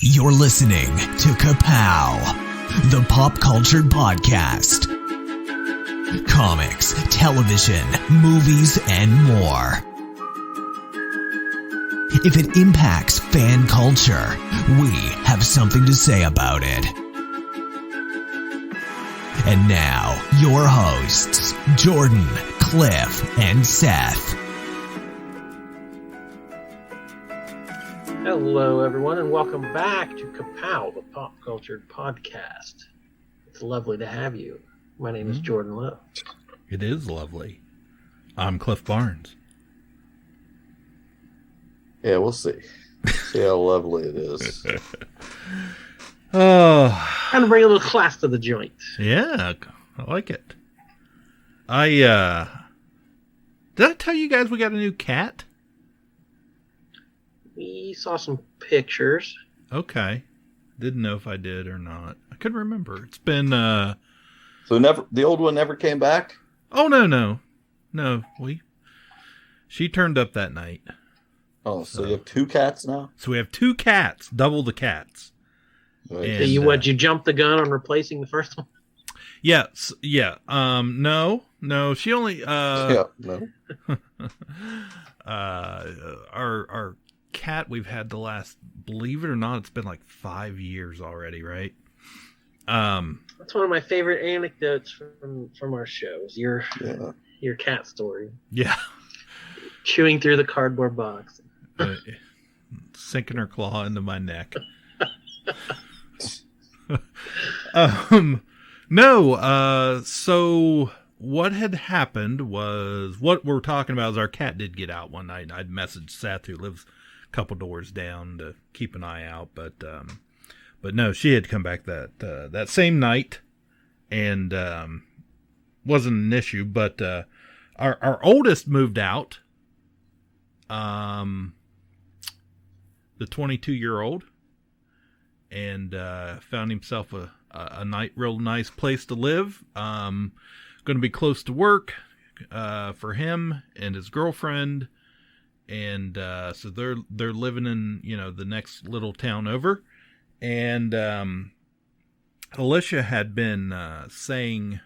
You're listening to Ka-Pow, the pop culture podcast. Comics, television, movies, and more. If it impacts fan culture, we have something to say about it. And now, your hosts, Jordan, Cliff, and Seth. Hello, everyone, and welcome back to Ka-Pow, the pop culture podcast. It's lovely to have you. My name is Jordan Lowe. It is lovely. I'm Cliff Barnes. Yeah, we'll see. See how lovely it is. Trying to bring a little class to the joint. Yeah, I like it. Did I tell you guys we got a new cat? We saw some pictures. Okay. Didn't know if I did or not. I couldn't remember. It's been, So the old one never came back? Oh, no. She turned up that night. Oh, so you have two cats now? So we have two cats, double the cats. Right. So you jumped the gun on replacing the first one? Yes, yeah. No, she only, no. Our cat we've had the last, believe it or not, it's been like 5 years already, right? That's one of my favorite anecdotes from our shows. Your cat story. Yeah. Chewing through the cardboard box. Sinking her claw into my neck. So what had happened was, what we're talking about is our cat did get out one night. I'd messaged Seth, who lives a couple doors down, to keep an eye out, but no, she had come back that same night, and wasn't an issue. But our oldest moved out, the 22-year-old, and found himself a real nice place to live. Going to be close to work for him and his girlfriend, and so they're living in the next little town over. And Alicia had been saying,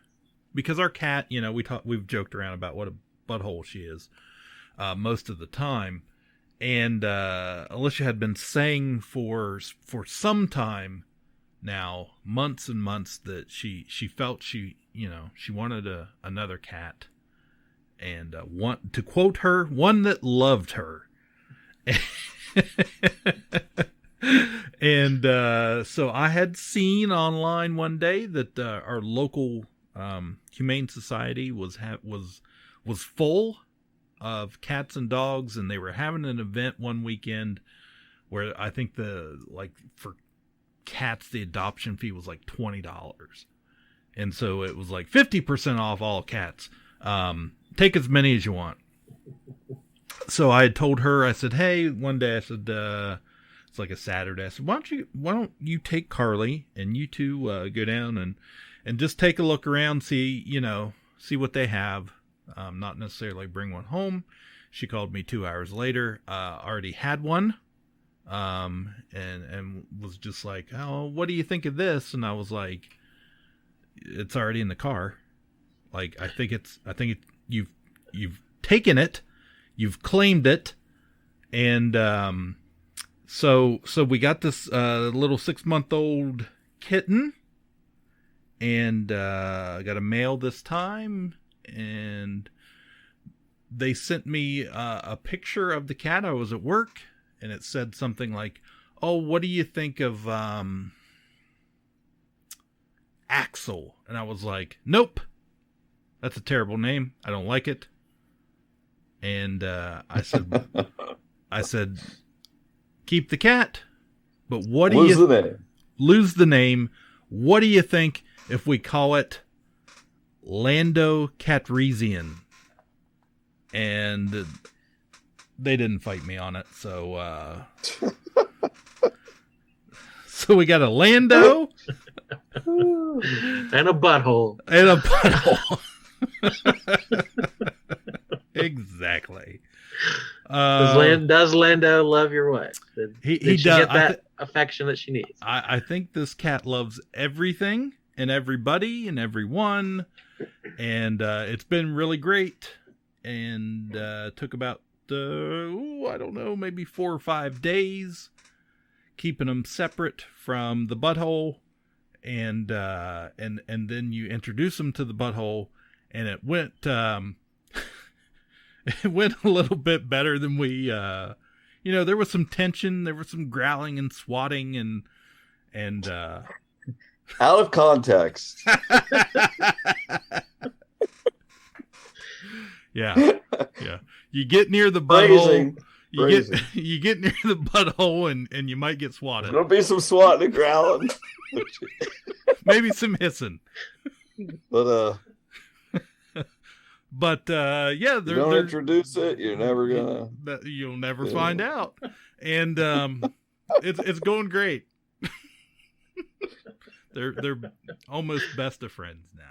because our cat, we've joked around about what a butthole she is most of the time, and Alicia had been saying for some time now, months and months, that she felt she wanted another cat, and to quote her, one that loved her. And so I had seen online one day that our local humane society was full of cats and dogs, and they were having an event one weekend where I think for cats the adoption fee was like $20, and so it was like 50% off all cats. Take as many as you want. So I had told her, I said, hey, one day I said, it's like a Saturday, I said, why don't you take Carly and you two go down and just take a look around, see what they have. Not necessarily bring one home. She called me 2 hours later, already had one, and was just like, oh, what do you think of this? And I was like, it's already in the car. Like, I think you've taken it, you've claimed it, and so we got this little 6-month-old kitten, and got a mail this time, and they sent me a picture of the cat. I was at work, and it said something like, oh, what do you think of Axel? And I was like, nope, that's a terrible name, I don't like it. And I said, keep the cat, but what do lose the name? What do you think if we call it Lando Calrissian? And they didn't fight me on it, so so we got a Lando and a butthole. Exactly. Does Lando love your wife? He Did she does. get that affection that she needs? I think this cat loves everything and everybody and everyone, and it's been really great. And took about I don't know, maybe 4 or 5 days, keeping them separate from the butthole, and then you introduce them to the butthole, and it went it went a little bit better than we there was some tension, there was some growling and swatting and Out of context. Yeah. You get near the butthole. Phrasing. You get near the butthole and you might get swatted. There'll be some swatting and growling. Maybe some hissing. But yeah, you don't introduce it, you're never gonna. You'll never find out, and it's going great. They're almost best of friends now.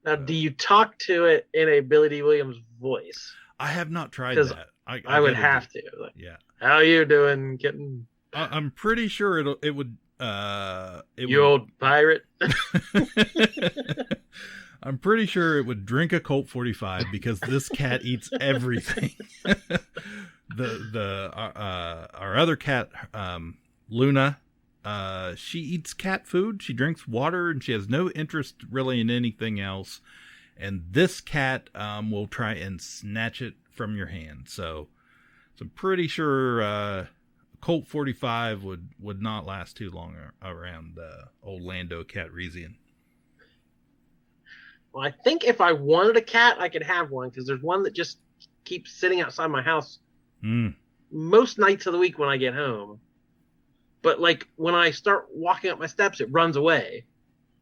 Now, do you talk to it in a Billy D. Williams voice? I have not tried that. I would have to. Like, yeah. How you doing, kitten? I'm pretty sure it would. Old pirate. I'm pretty sure it would drink a Colt 45 because this cat eats everything. Our other cat, Luna, she eats cat food. She drinks water, and she has no interest really in anything else. And this cat will try and snatch it from your hand. So I'm pretty sure Colt 45 would not last too long around old Lando Calrissian. Well, I think if I wanted a cat, I could have one, because there's one that just keeps sitting outside my house most nights of the week when I get home. But like when I start walking up my steps, it runs away.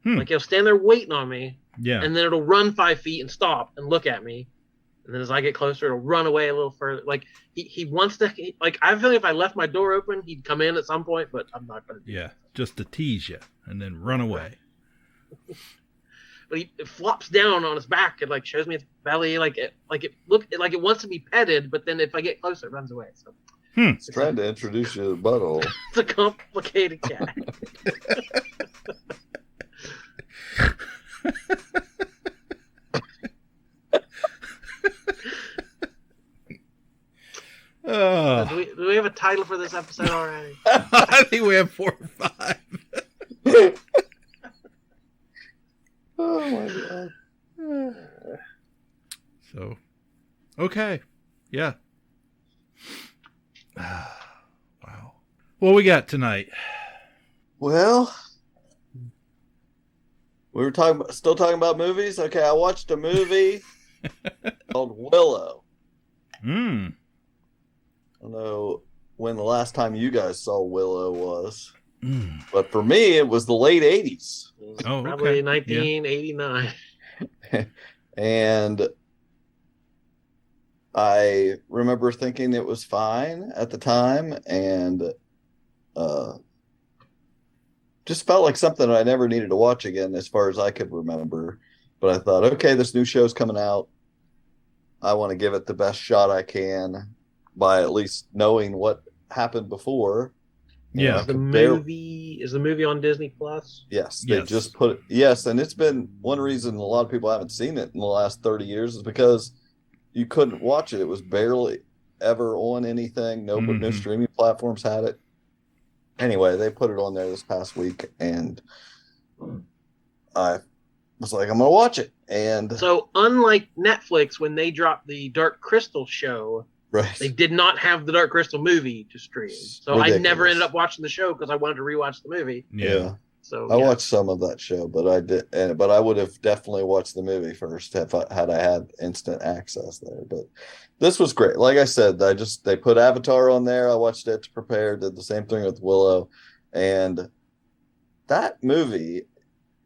Like it'll stand there waiting on me. Yeah. And then it'll run 5 feet and stop and look at me. And then as I get closer, it'll run away a little further. Like he wants to. Like I feel like if I left my door open, he'd come in at some point. But I'm not going to do that. Just to tease you and then run away. But he flops down on his back and like shows me its belly, like it wants to be petted. But then if I get closer, it runs away. So it's trying to introduce you to the butthole. It's a complicated cat. Do we have a title for this episode already? I think we have 4 or 5. Oh my god. So, okay. Yeah. Wow. What we got tonight? Well, we were still talking about movies. Okay, I watched a movie called Willow. I don't know when the last time you guys saw Willow was, but for me, it was the late 80s. Probably 1989. Yeah. And I remember thinking it was fine at the time, and just felt like something I never needed to watch again as far as I could remember. But I thought, okay, this new show's coming out. I want to give it the best shot I can by at least knowing what happened before. Yeah. Is the movie on Disney Plus? Yes, they just put it. Yes, and it's been one reason a lot of people haven't seen it in the last 30 years is because you couldn't watch it. It was barely ever on anything. No streaming platforms had it. Anyway, they put it on there this past week, and I was like, I'm going to watch it. And so, unlike Netflix, when they dropped the Dark Crystal show, right, they did not have the Dark Crystal movie to stream. So ridiculous. I never ended up watching the show because I wanted to rewatch the movie. Yeah. So I watched some of that show, but I would have definitely watched the movie first had I had instant access there. But this was great. Like I said, they put Avatar on there. I watched it to prepare. Did the same thing with Willow, and that movie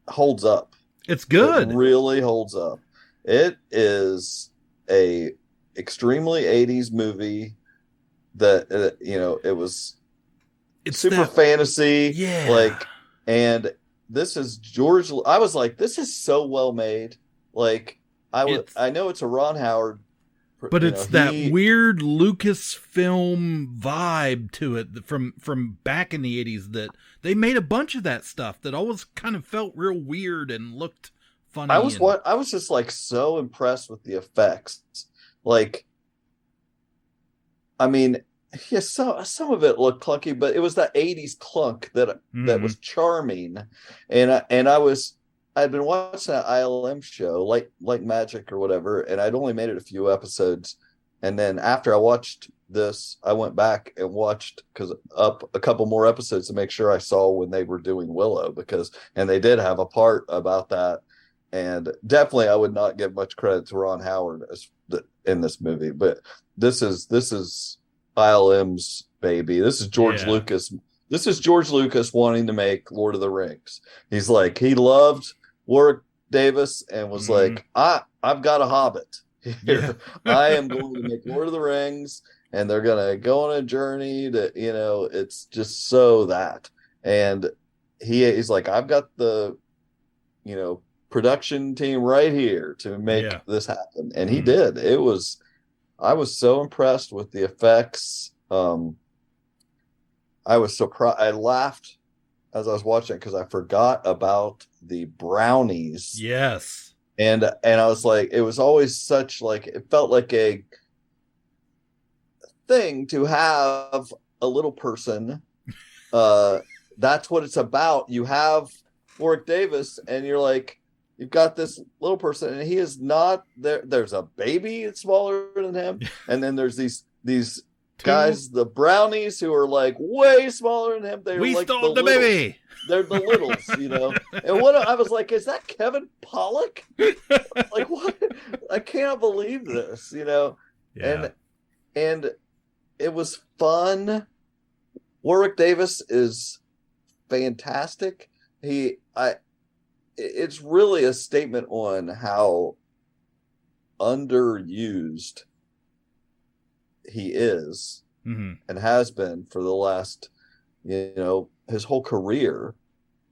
holds up. It's good. It really holds up. It is a extremely 80s movie that it's super fantasy. Yeah. And this is George. I was like, this is so well made. Like I know it's a Ron Howard But it's that weird Lucasfilm vibe to it from back in the 80s that they made a bunch of that stuff that always kind of felt real weird and looked funny. I was just like so impressed with the effects. Like, I mean, yeah, some of it looked clunky, but it was that 80s clunk that was charming. And I'd been watching that ILM show, like Magic or whatever, and I'd only made it a few episodes. And then after I watched this, I went back and watched a couple more episodes to make sure I saw when they were doing Willow, and they did have a part about that. And definitely, I would not give much credit to Ron Howard in this movie, but this is ILM's baby. This is George Lucas. This is George Lucas wanting to make Lord of the Rings. He's like, he loved Warwick Davis and was like, I've got a Hobbit. Yeah. I am going to make Lord of the Rings, and they're going to go on a journey to, it's just so that. And he's like, I've got the, production team right here to make this happen. And he did. I was so impressed with the effects. I was surprised. I laughed as I was watching because I forgot about the brownies. Yes. And I was like, it was always such like, it felt like a thing to have a little person. That's what it's about. You have Warwick Davis and you're like, you've got this little person and he is not there. There's a baby that's smaller than him. And then there's these guys, the brownies, who are like way smaller than him. They're we like stole the baby. They're the littles, And what I was like, is that Kevin Pollak? Like, what? I can't believe this, Yeah. And it was fun. Warwick Davis is fantastic. It's really a statement on how underused he is and has been for the last, his whole career,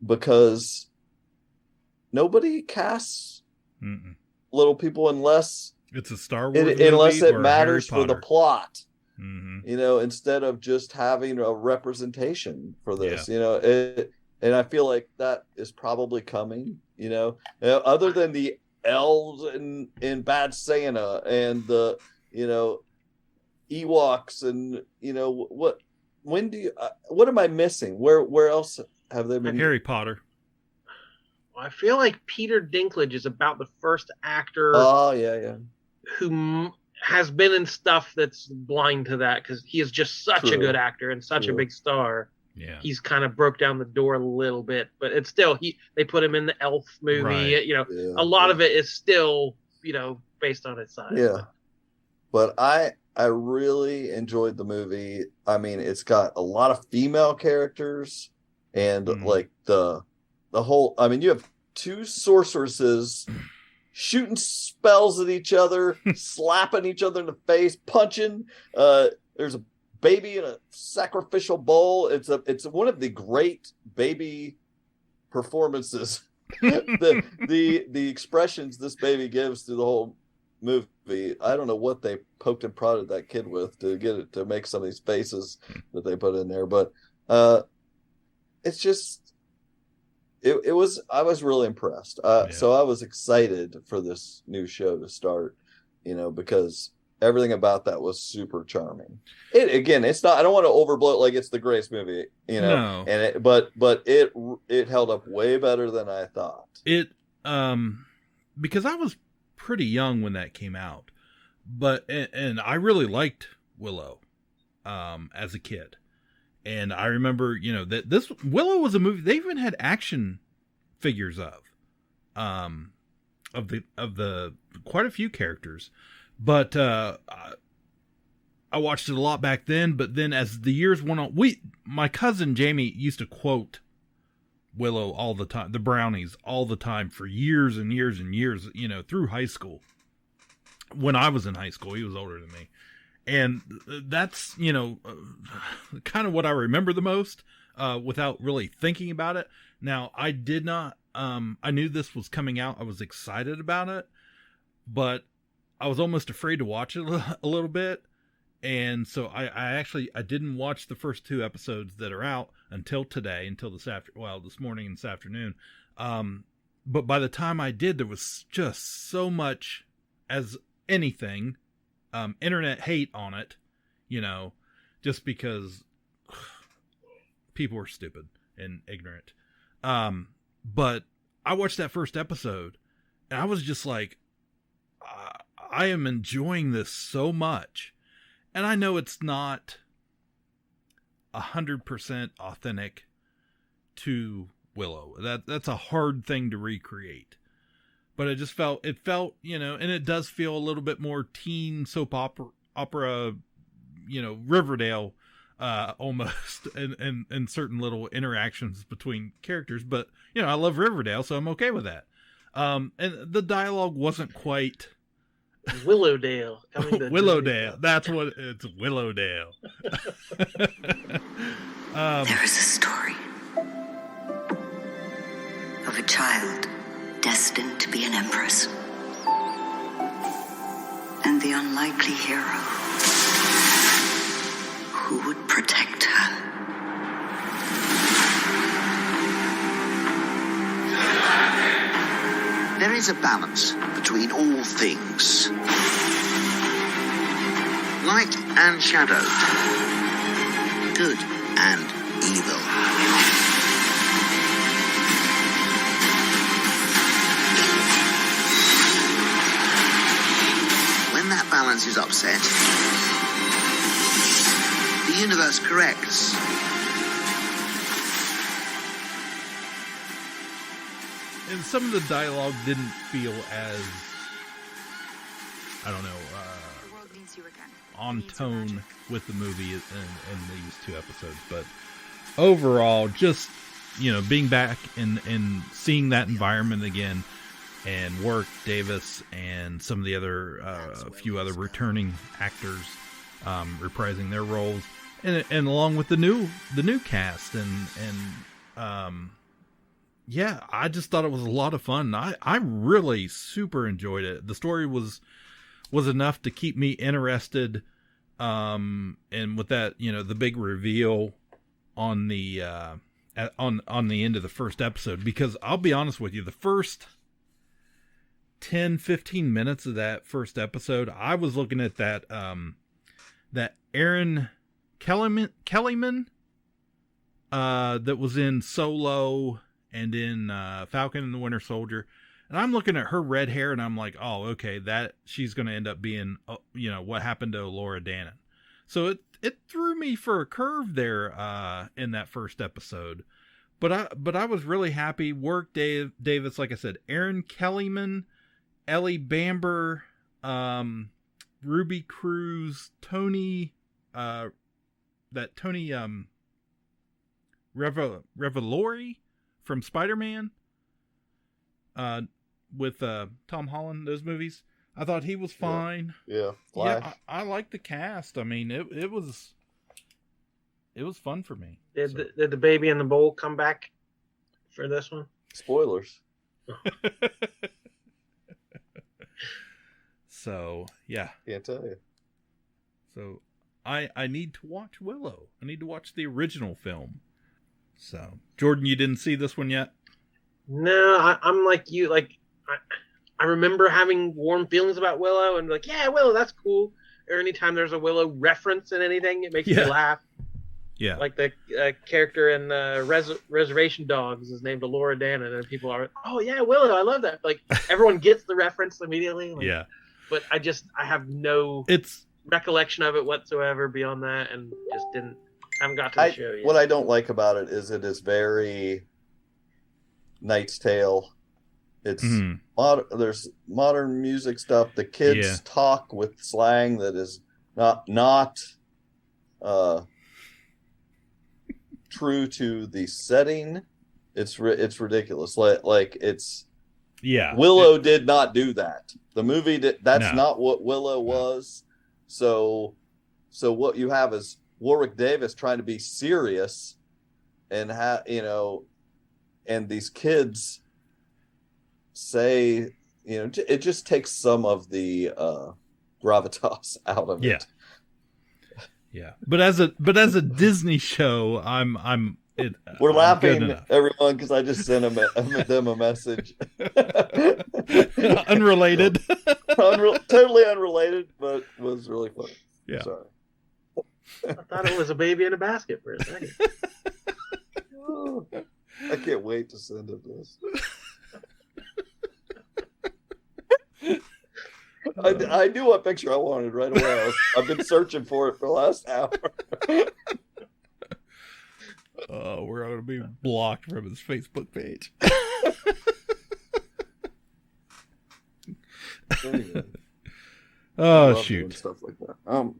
because nobody casts little people unless it's a Star Wars movie unless it or matters Harry for the Potter. plot. Instead of just having a representation for this, and I feel like that is probably coming, other than the elves in Bad Santa and the, Ewoks and, what am I missing? Where else have they been? Harry Potter. I feel like Peter Dinklage is about the first actor. Oh, yeah. Who has been in stuff that's blind to that, because he is just such a good actor and such a big star. Yeah, he's kind of broke down the door a little bit, but it's still they put him in the Elf movie. Right. A lot of it is still based on his size. Yeah, but I really enjoyed the movie. I mean, it's got a lot of female characters, and like the whole. I mean, you have two sorceresses shooting spells at each other, slapping each other in the face, punching. There's a baby in a sacrificial bowl. It's one of the great baby performances. the expressions this baby gives through the whole movie. I don't know what they poked and prodded that kid with to get it to make some of these faces that they put in there, but it's just I was really impressed. So I was excited for this new show to start, because everything about that was super charming. It's not, I don't want to overblow it like it's the greatest movie, No. And but it held up way better than I thought. It because I was pretty young when that came out, but and I really liked Willow as a kid. And I remember, that this Willow was a movie they even had action figures of the quite a few characters. But I watched it a lot back then. But then as the years went on, my cousin Jamie used to quote Willow all the time, the brownies all the time for years and years and years, through high school. When I was in high school, he was older than me. And that's, kind of what I remember the most, without really thinking about it. Now, I did not, I knew this was coming out. I was excited about it, but I was almost afraid to watch it a little bit. And so I didn't watch the first 2 episodes that are out until today, until this morning and this afternoon. But by the time I did, there was just so much, as anything, internet hate on it, just because people were stupid and ignorant. But I watched that first episode and I was just like, I am enjoying this so much. And I know it's not 100% authentic to Willow. That's a hard thing to recreate. But it felt, and it does feel a little bit more teen soap opera, Riverdale, almost, and certain little interactions between characters. But, I love Riverdale, so I'm okay with that. And the dialogue wasn't quite... Willowdale. Willowdale. That's what it's. Willowdale. There is a story of a child destined to be an empress, and the unlikely hero who would protect her. There is a balance between all things. Light and shadow. Good and evil. When that balance is upset, the universe corrects. And some of the dialogue didn't feel as, I don't know, on tone with the movie in these 2 episodes. But overall, just, being back and seeing that environment again, and Warwick Davis and some of the other, a few other returning actors reprising their roles, and along with the new cast, yeah, I just thought it was a lot of fun. I really super enjoyed it. The story was enough to keep me interested. And with that, the big reveal on the on the end of the first episode, because I'll be honest with you, the first 10-15 minutes of that first episode, I was looking at that that Erin Kellyman that was in Solo and in Falcon and the Winter Soldier. And I'm looking at her red hair and I'm like, oh, okay, that she's going to end up being, what happened to Laura Dannon. So it threw me for a curve there in that first episode. But I was really happy. Warwick Davis, like I said, Erin Kellyman, Ellie Bamber, Ruby Cruz, Tony Revolori from Spider-Man, with Tom Holland, those movies. I thought he was fine. Yeah. Flash. Yeah, I like the cast. I mean, it was fun for me. Did the baby in the bowl come back for this one? Spoilers. So, yeah. Can't tell you. So, I need to watch Willow. I need to watch the original film. So, Jordan, you didn't see this one yet? No, I'm like you. Like, I remember having warm feelings about Willow and like, yeah, Willow, that's cool. Or anytime there's a Willow reference in anything, it makes me laugh. Yeah. Like the character in Reservation Dogs is named Laura Dannon, and people are, oh yeah, Willow, I love that. Like everyone gets the reference immediately. Like, yeah. But I have no recollection of it whatsoever beyond that, and just haven't got to the show yet. What I don't like about it is very Knight's Tale. It's there's modern music stuff. The kids talk with slang that is not true to the setting. It's ridiculous. Like it's Willow did not do that. The movie that's not what Willow was. So what you have is Warwick Davis trying to be serious, and and these kids say it just takes some of the gravitas out of it. Yeah. But as a Disney show, We're laughing, everyone, because I just sent them a message. Unrelated. Totally unrelated, but was really funny. Yeah. Sorry. I thought it was a baby in a basket for a second. I can't wait to send it this. I knew what picture I wanted right away. I've been searching for it for the last hour. We're going to be blocked from his Facebook page. Anyway, oh, shoot. Stuff like that.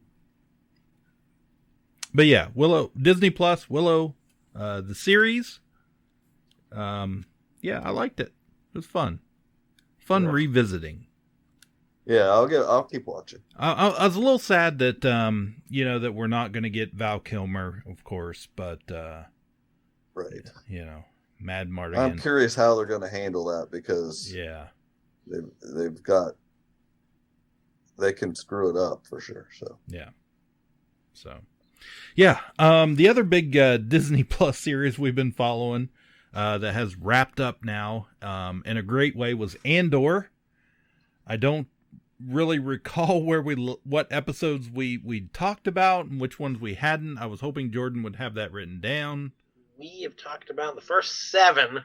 But yeah, Willow, Disney Plus, Willow, the series. Yeah, I liked it. It was fun. Revisiting. Yeah, I'll keep watching. I was a little sad that that we're not going to get Val Kilmer, of course, but right. Mad Mardigan. I'm curious how they're going to handle that because they can screw it up for sure. The other big Disney Plus series we've been following that has wrapped up now in a great way was Andor. I don't really recall what episodes we talked about and which ones we hadn't. I was hoping Jordan would have that written down. We have talked about the first 7.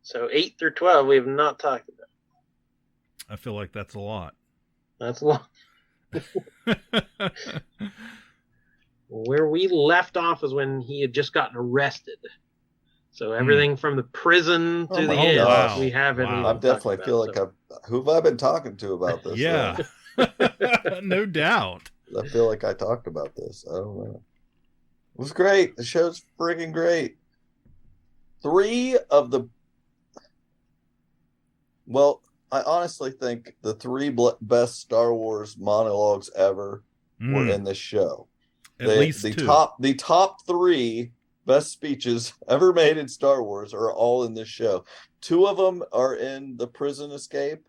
So 8 through 12 we have not talked about. I feel like that's a lot. That's a lot. Where we left off is when he had just gotten arrested. So everything from the prison to the end, we haven't. I definitely feel like who have I been talking to about this? Yeah, no doubt. I feel like I talked about this. I don't know. It was great. The show's freaking great. 3 of the. Well, I honestly think the 3 best Star Wars monologues ever were in this show. At least the 2. The top 3 best speeches ever made in Star Wars are all in this show. 2 of them are in the prison escape.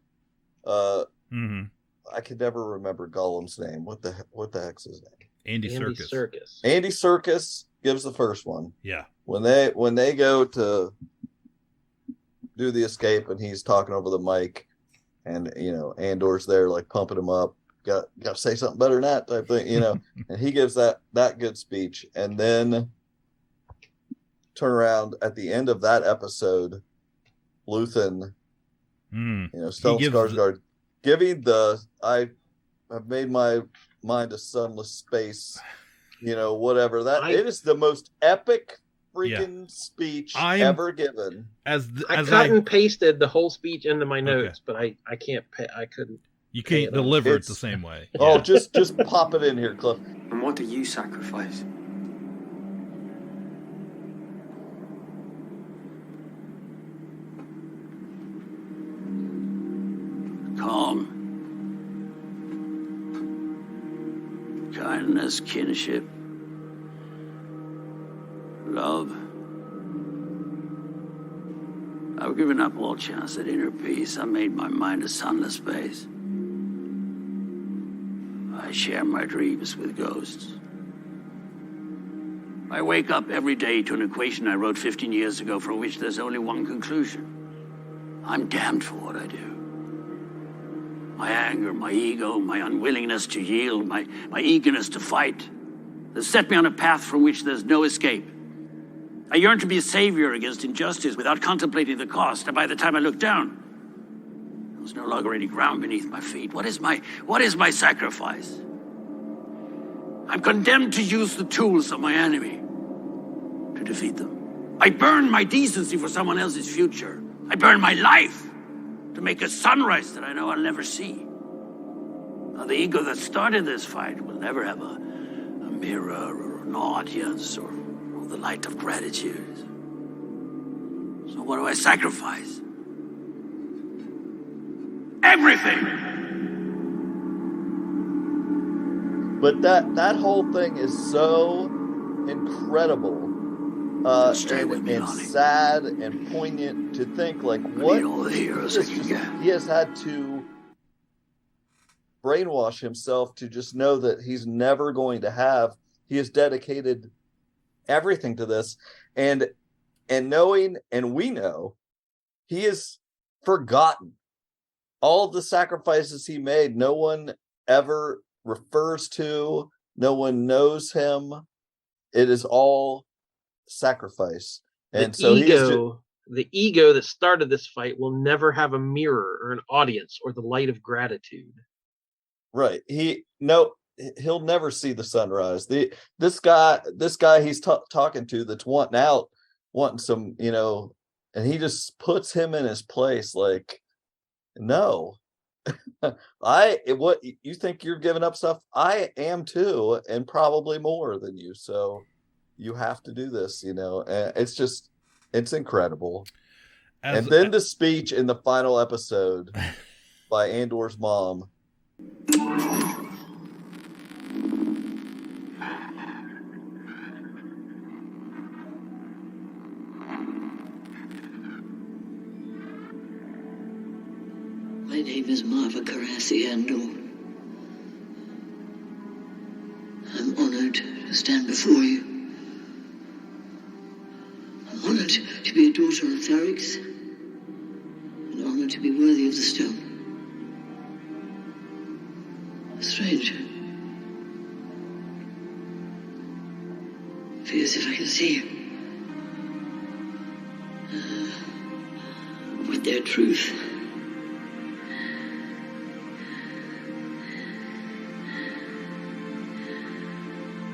I can never remember Gollum's name. What the heck's his name? Andy Serkis. Andy Serkis gives the first one. Yeah. When they go to do the escape and he's talking over the mic, and Andor's there like pumping him up. Got to say something better than that type thing, and he gives that good speech, and then turn around at the end of that episode, Luthen, Stellan Skarsgård, giving I have made my mind a sunless space, whatever that it is the most epic freaking speech ever given. I cut and pasted the whole speech into my notes, but I can't. I couldn't. You can't deliver it the same way. Oh, just pop it in here, Cliff. And what do you sacrifice? Calm. Kindness, kinship. Love. I've given up all chance at inner peace. I made my mind a sunless space. I share my dreams with ghosts. I wake up every day to an equation I wrote 15 years ago from which there's only one conclusion. I'm damned for what I do. My anger, my ego, my unwillingness to yield, my eagerness to fight, has set me on a path from which there's no escape. I yearn to be a savior against injustice without contemplating the cost, and by the time I look down, there's no longer any ground beneath my feet. What is my sacrifice? I'm condemned to use the tools of my enemy to defeat them. I burn my decency for someone else's future. I burn my life to make a sunrise that I know I'll never see. Now, the ego that started this fight will never have a mirror or an audience or the light of gratitude. So what do I sacrifice? Everything! But that whole thing is so incredible and sad and poignant to think like I what need all the heroes I can get. he has had to brainwash himself to just know that he's never going to have. He has dedicated everything to this, and knowing, and we know, he has forgotten all of the sacrifices he made. No one ever refers to, no one knows him. It is all sacrifice. And so the ego that started this fight will never have a mirror or an audience or the light of gratitude. Right. He'll never see the sunrise. This guy he's talking to that's wanting some, and he just puts him in his place. Like, no, what you think you're giving up stuff? I am too, and probably more than you. So you have to do this, and it's incredible. And then the speech in the final episode by Andor's mom. My name is Marva Carassi Andor. I'm honored to stand before you. I'm honored to be a daughter of Tharix, and honored to be worthy of the stone. A stranger. Feels if I can see you. With their truth.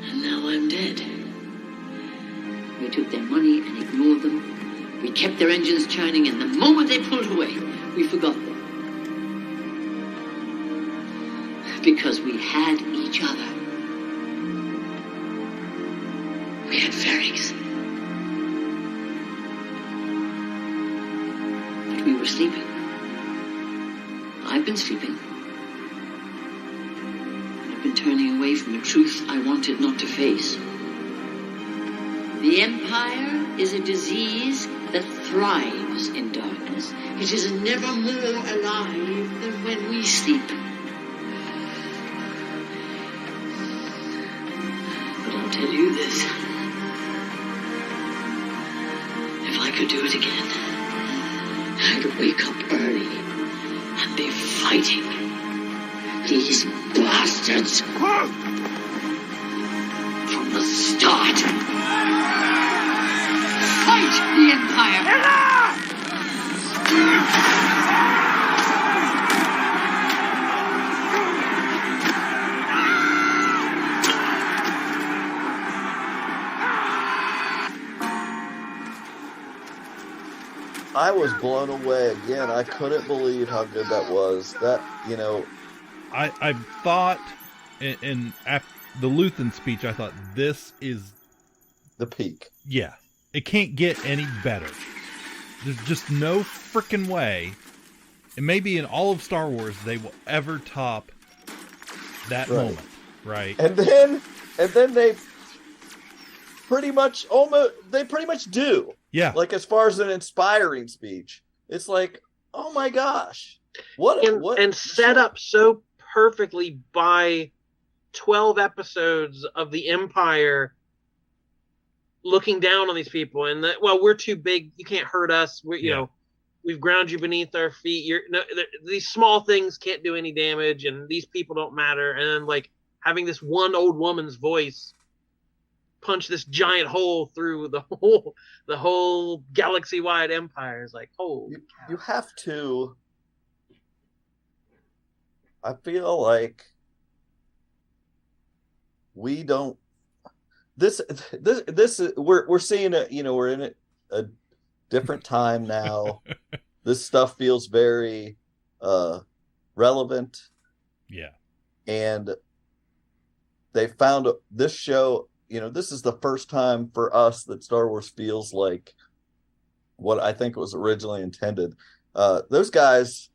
And now I'm dead. We took their money and ignored them. We kept their engines churning, and the moment they pulled away, we forgot them. Because we had each other. We had Ferrix. But we were sleeping. I've been sleeping. I've been turning away from a truth I wanted not to face. The Empire is a disease that thrives in darkness. It is never more alive than when we sleep. Tell you this. If I could do it again, I'd wake up early and be fighting these bastards from the start. Fight the Empire! I was blown away again. I couldn't believe how good that was. That, I thought in the Luthen speech, I thought this is the peak. Yeah. It can't get any better. There's just no freaking way. And maybe in all of Star Wars, they will ever top that moment. Right. And then they pretty much do. Yeah. Like, as far as an inspiring speech, it's like, oh my gosh. What set up so perfectly by 12 episodes of the Empire looking down on these people and we're too big, you can't hurt us. We've ground you beneath our feet. These small things can't do any damage, and these people don't matter. And then, like, having this one old woman's voice punch this giant hole through the whole galaxy-wide empire is like, you have to. I feel like we don't. This is we're seeing we're in a different time now. This stuff feels very relevant. Yeah, and they found this show. This is the first time for us that Star Wars feels like what I think was originally intended. Those guys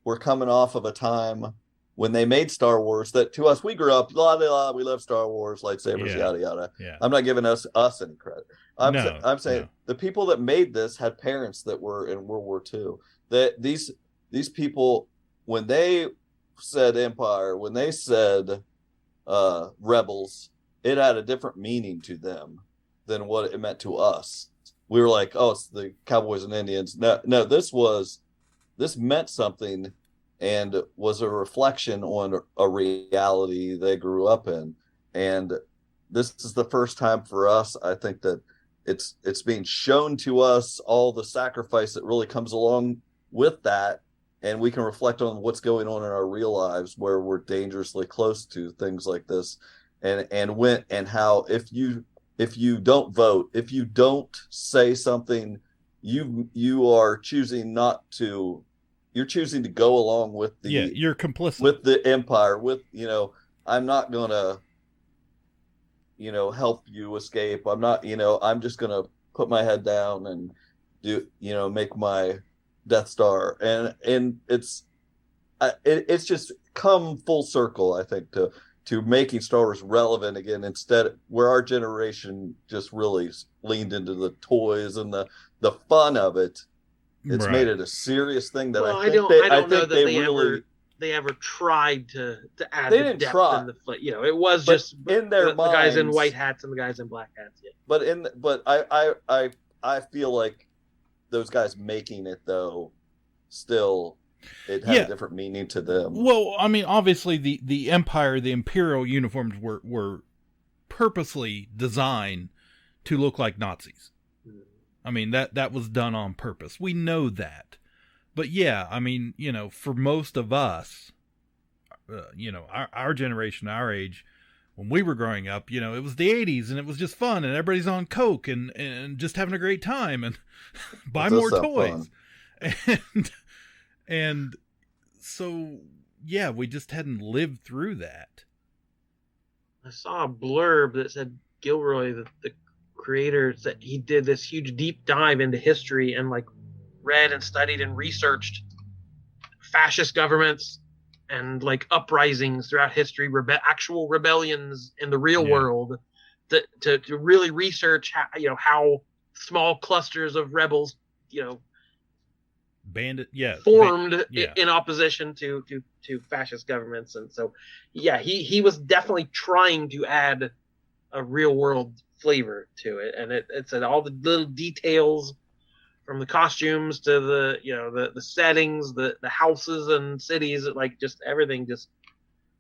were coming off of a time when they made Star Wars, that to us, we grew up, blah, blah, blah, we love Star Wars, lightsabers, yada, yada. Yeah. I'm not giving us any credit. I'm saying the people that made this had parents that were in World War II. That these people, when they said Empire, when they said rebels, it had a different meaning to them than what it meant to us. We were like, oh, it's the Cowboys and Indians. No, this meant something and was a reflection on a reality they grew up in. And this is the first time for us, I think, that it's being shown to us all the sacrifice that really comes along with that. And we can reflect on what's going on in our real lives where we're dangerously close to things like this. And how if you don't vote, if you don't say something, you are choosing not to. You're choosing to go along with you're complicit with the Empire. I'm not gonna, help you escape. I'm not, I'm just gonna put my head down and do, make my Death Star, and it's just come full circle, I think, to making Star Wars relevant again, instead where our generation just really leaned into the toys and the fun of it. It's made it a serious thing that I don't know that they ever tried to add they the didn't depth try. in the it was just in their the guys in minds, white hats and the guys in black hats. Yeah. But I feel like those guys making it though still it had a different meaning to them. Well, I mean, obviously the Empire, the Imperial uniforms were purposely designed to look like Nazis. I mean, that was done on purpose. We know that. But yeah, I mean, for most of us, our generation, our age, when we were growing up, it was the 80s and it was just fun and everybody's on coke and just having a great time and buy more toys. And so, yeah, we just hadn't lived through that. I saw a blurb that said Gilroy, the creator, that he did this huge deep dive into history and read and studied and researched fascist governments and uprisings throughout history, actual rebellions in the real world, to really research how small clusters of rebels formed in opposition to fascist governments. And so he was definitely trying to add a real world flavor to it, and it said all the little details from the costumes to the settings, the houses and cities, just everything, just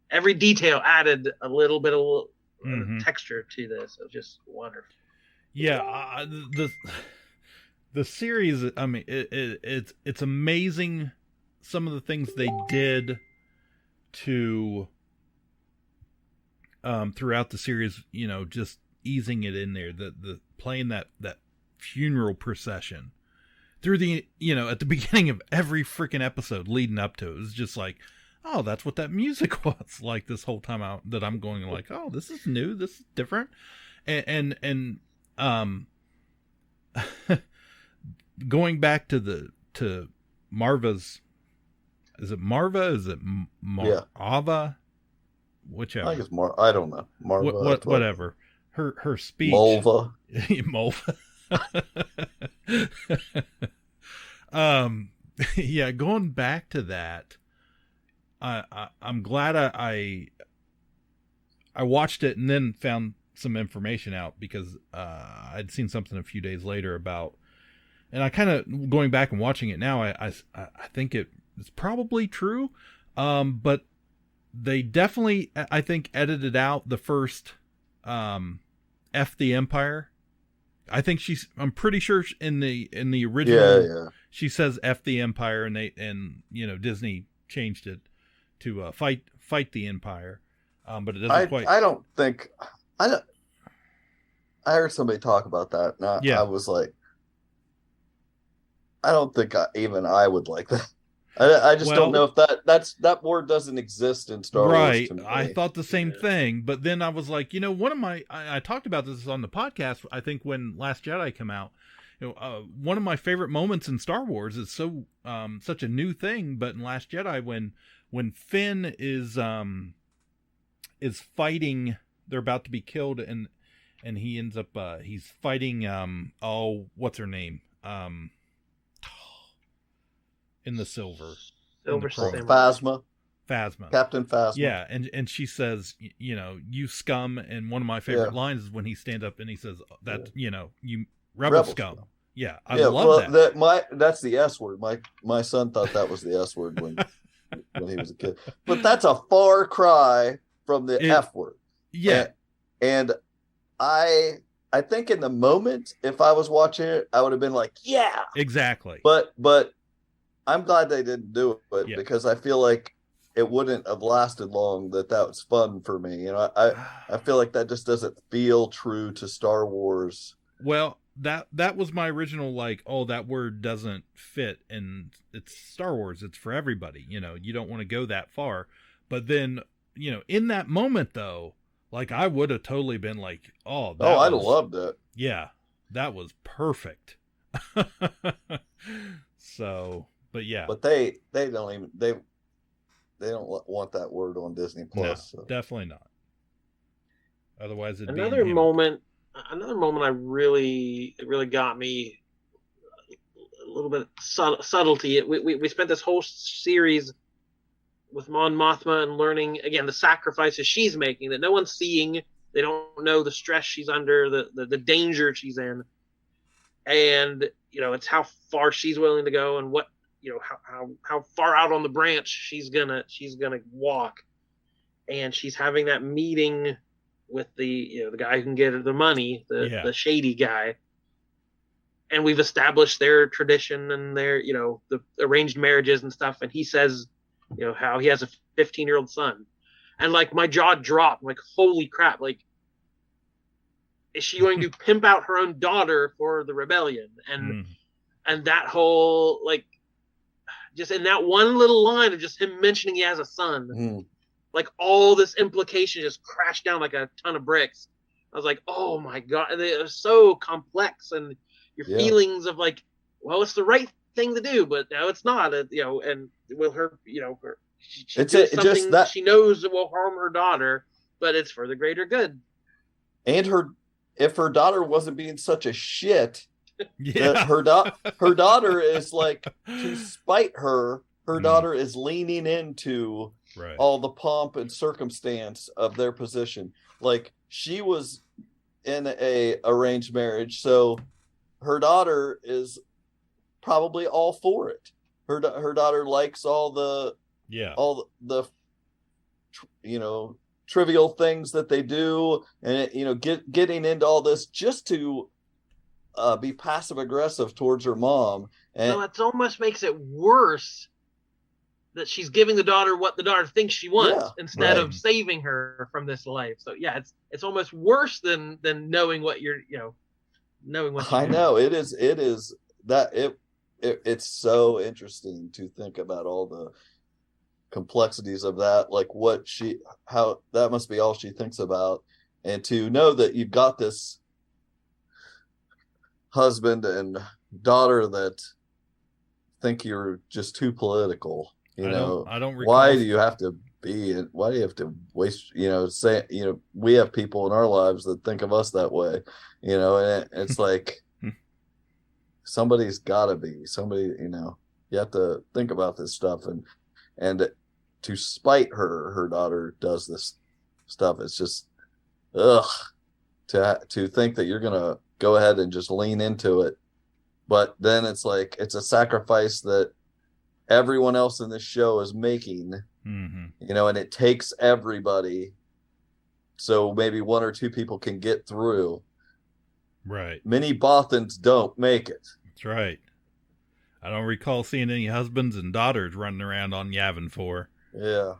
every detail added a little bit of texture to this. It was just wonderful. Yeah, the series, I mean, it's amazing some of the things they did to throughout the series, just easing it in there, the playing that funeral procession through the at the beginning of every freaking episode leading up to it. It was just like, oh, that's what that music was like this whole time out, that I'm going like, oh, this is new, this is different. And going back to Marva's, is it Marva? Is it Ava? Whichever. I think it's I don't know. Marva. Whatever. Her speech. Mulva. Mulva. Yeah, going back to that, I'm glad I watched it and then found some information out, because I'd seen something a few days later about, and I kind of going back and watching it now, I think it's probably true, but they definitely, I think, edited out the first F the Empire. I think I'm pretty sure in the original she says F the Empire, and Disney changed it to fight the Empire, but it doesn't quite. I don't think I heard somebody talk about that, and I was like, I don't think I would like that. I just don't know if that word doesn't exist in Star Wars. Right. I thought the same thing, but then I was like, one of my, I talked about this on the podcast, I think when Last Jedi came out, one of my favorite moments in Star Wars is such a new thing, but in Last Jedi, when Finn is fighting, they're about to be killed, and he ends up he's fighting what's her name? In the silver. Phasma. Captain Phasma. Yeah, and she says, you scum, and one of my favorite lines is when he stands up and he says that, you rebel scum. Yeah, I love that. That's the S word. My son thought that was the S word when he was a kid. But that's a far cry from the F word. Yeah. And I think in the moment, if I was watching it, I would have been like, yeah. Exactly. But I'm glad they didn't do it because I feel like it wouldn't have lasted long. That was fun for me. I feel like that just doesn't feel true to Star Wars. Well, that was my original, like, oh, that word doesn't fit, and it's Star Wars. It's for everybody. You don't want to go that far. But then, in that moment, though, like, I would have totally been like, oh, I'd have loved it. Yeah, that was perfect. So, but yeah. But they don't want that word on Disney Plus. No, definitely not. Otherwise, another moment I really got me a little bit subtlety. We spent this whole series with Mon Mothma and learning again the sacrifices she's making that no one's seeing. They don't know the stress she's under, the danger she's in, and it's how far she's willing to go and what how far out on the branch she's gonna walk. And she's having that meeting with the guy who can get her the money, the shady guy. And we've established their tradition and their, the arranged marriages and stuff. And he says, how he has a 15-year-old son. And like my jaw dropped, like, holy crap. Like, is she going to pimp out her own daughter for the rebellion? And that whole, like, just in that one little line of just him mentioning he has a son, like all this implication just crashed down like a ton of bricks. I was like, oh my God, they're so complex, and your feelings of like, well, it's the right thing to do, but no, it's not. And with her, she did something that she knows that will harm her daughter, but it's for the greater good. And if her daughter wasn't being such a shit, her daughter is like, to spite her daughter is leaning into all the pomp and circumstance of their position. Like, she was in a arranged marriage, so her daughter is probably all for it. Her daughter likes all the trivial things that they do, and getting into all this just to be passive aggressive towards her mom. And so it almost makes it worse that she's giving the daughter what the daughter thinks she wants instead of saving her from this life. So it's almost worse than knowing what you're knowing what I know. It is that it's so interesting to think about all the complexities of that, like how that must be all she thinks about, and to know that you've got this husband and daughter that think you're just too political. I don't recall. Why do you have to waste, we have people in our lives that think of us that way, and it's like, somebody's gotta be somebody, you have to think about this stuff, and to spite her daughter does this stuff. It's just, to think that you're going to go ahead and just lean into it. But then it's like, it's a sacrifice that everyone else in this show is making, and it takes everybody. So maybe one or two people can get through. Right. Many Bothans don't make it. That's right. I don't recall seeing any husbands and daughters running around on Yavin 4. Yeah.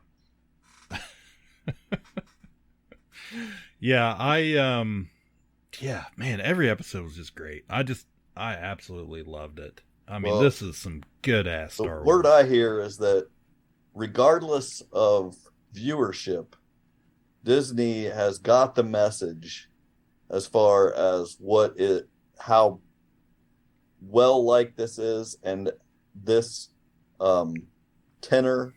Yeah, man, every episode was just great. I absolutely loved it. I mean, this is some good ass Star Wars. The word I hear is that regardless of viewership, Disney has got the message as far as how well liked this is, and this tenor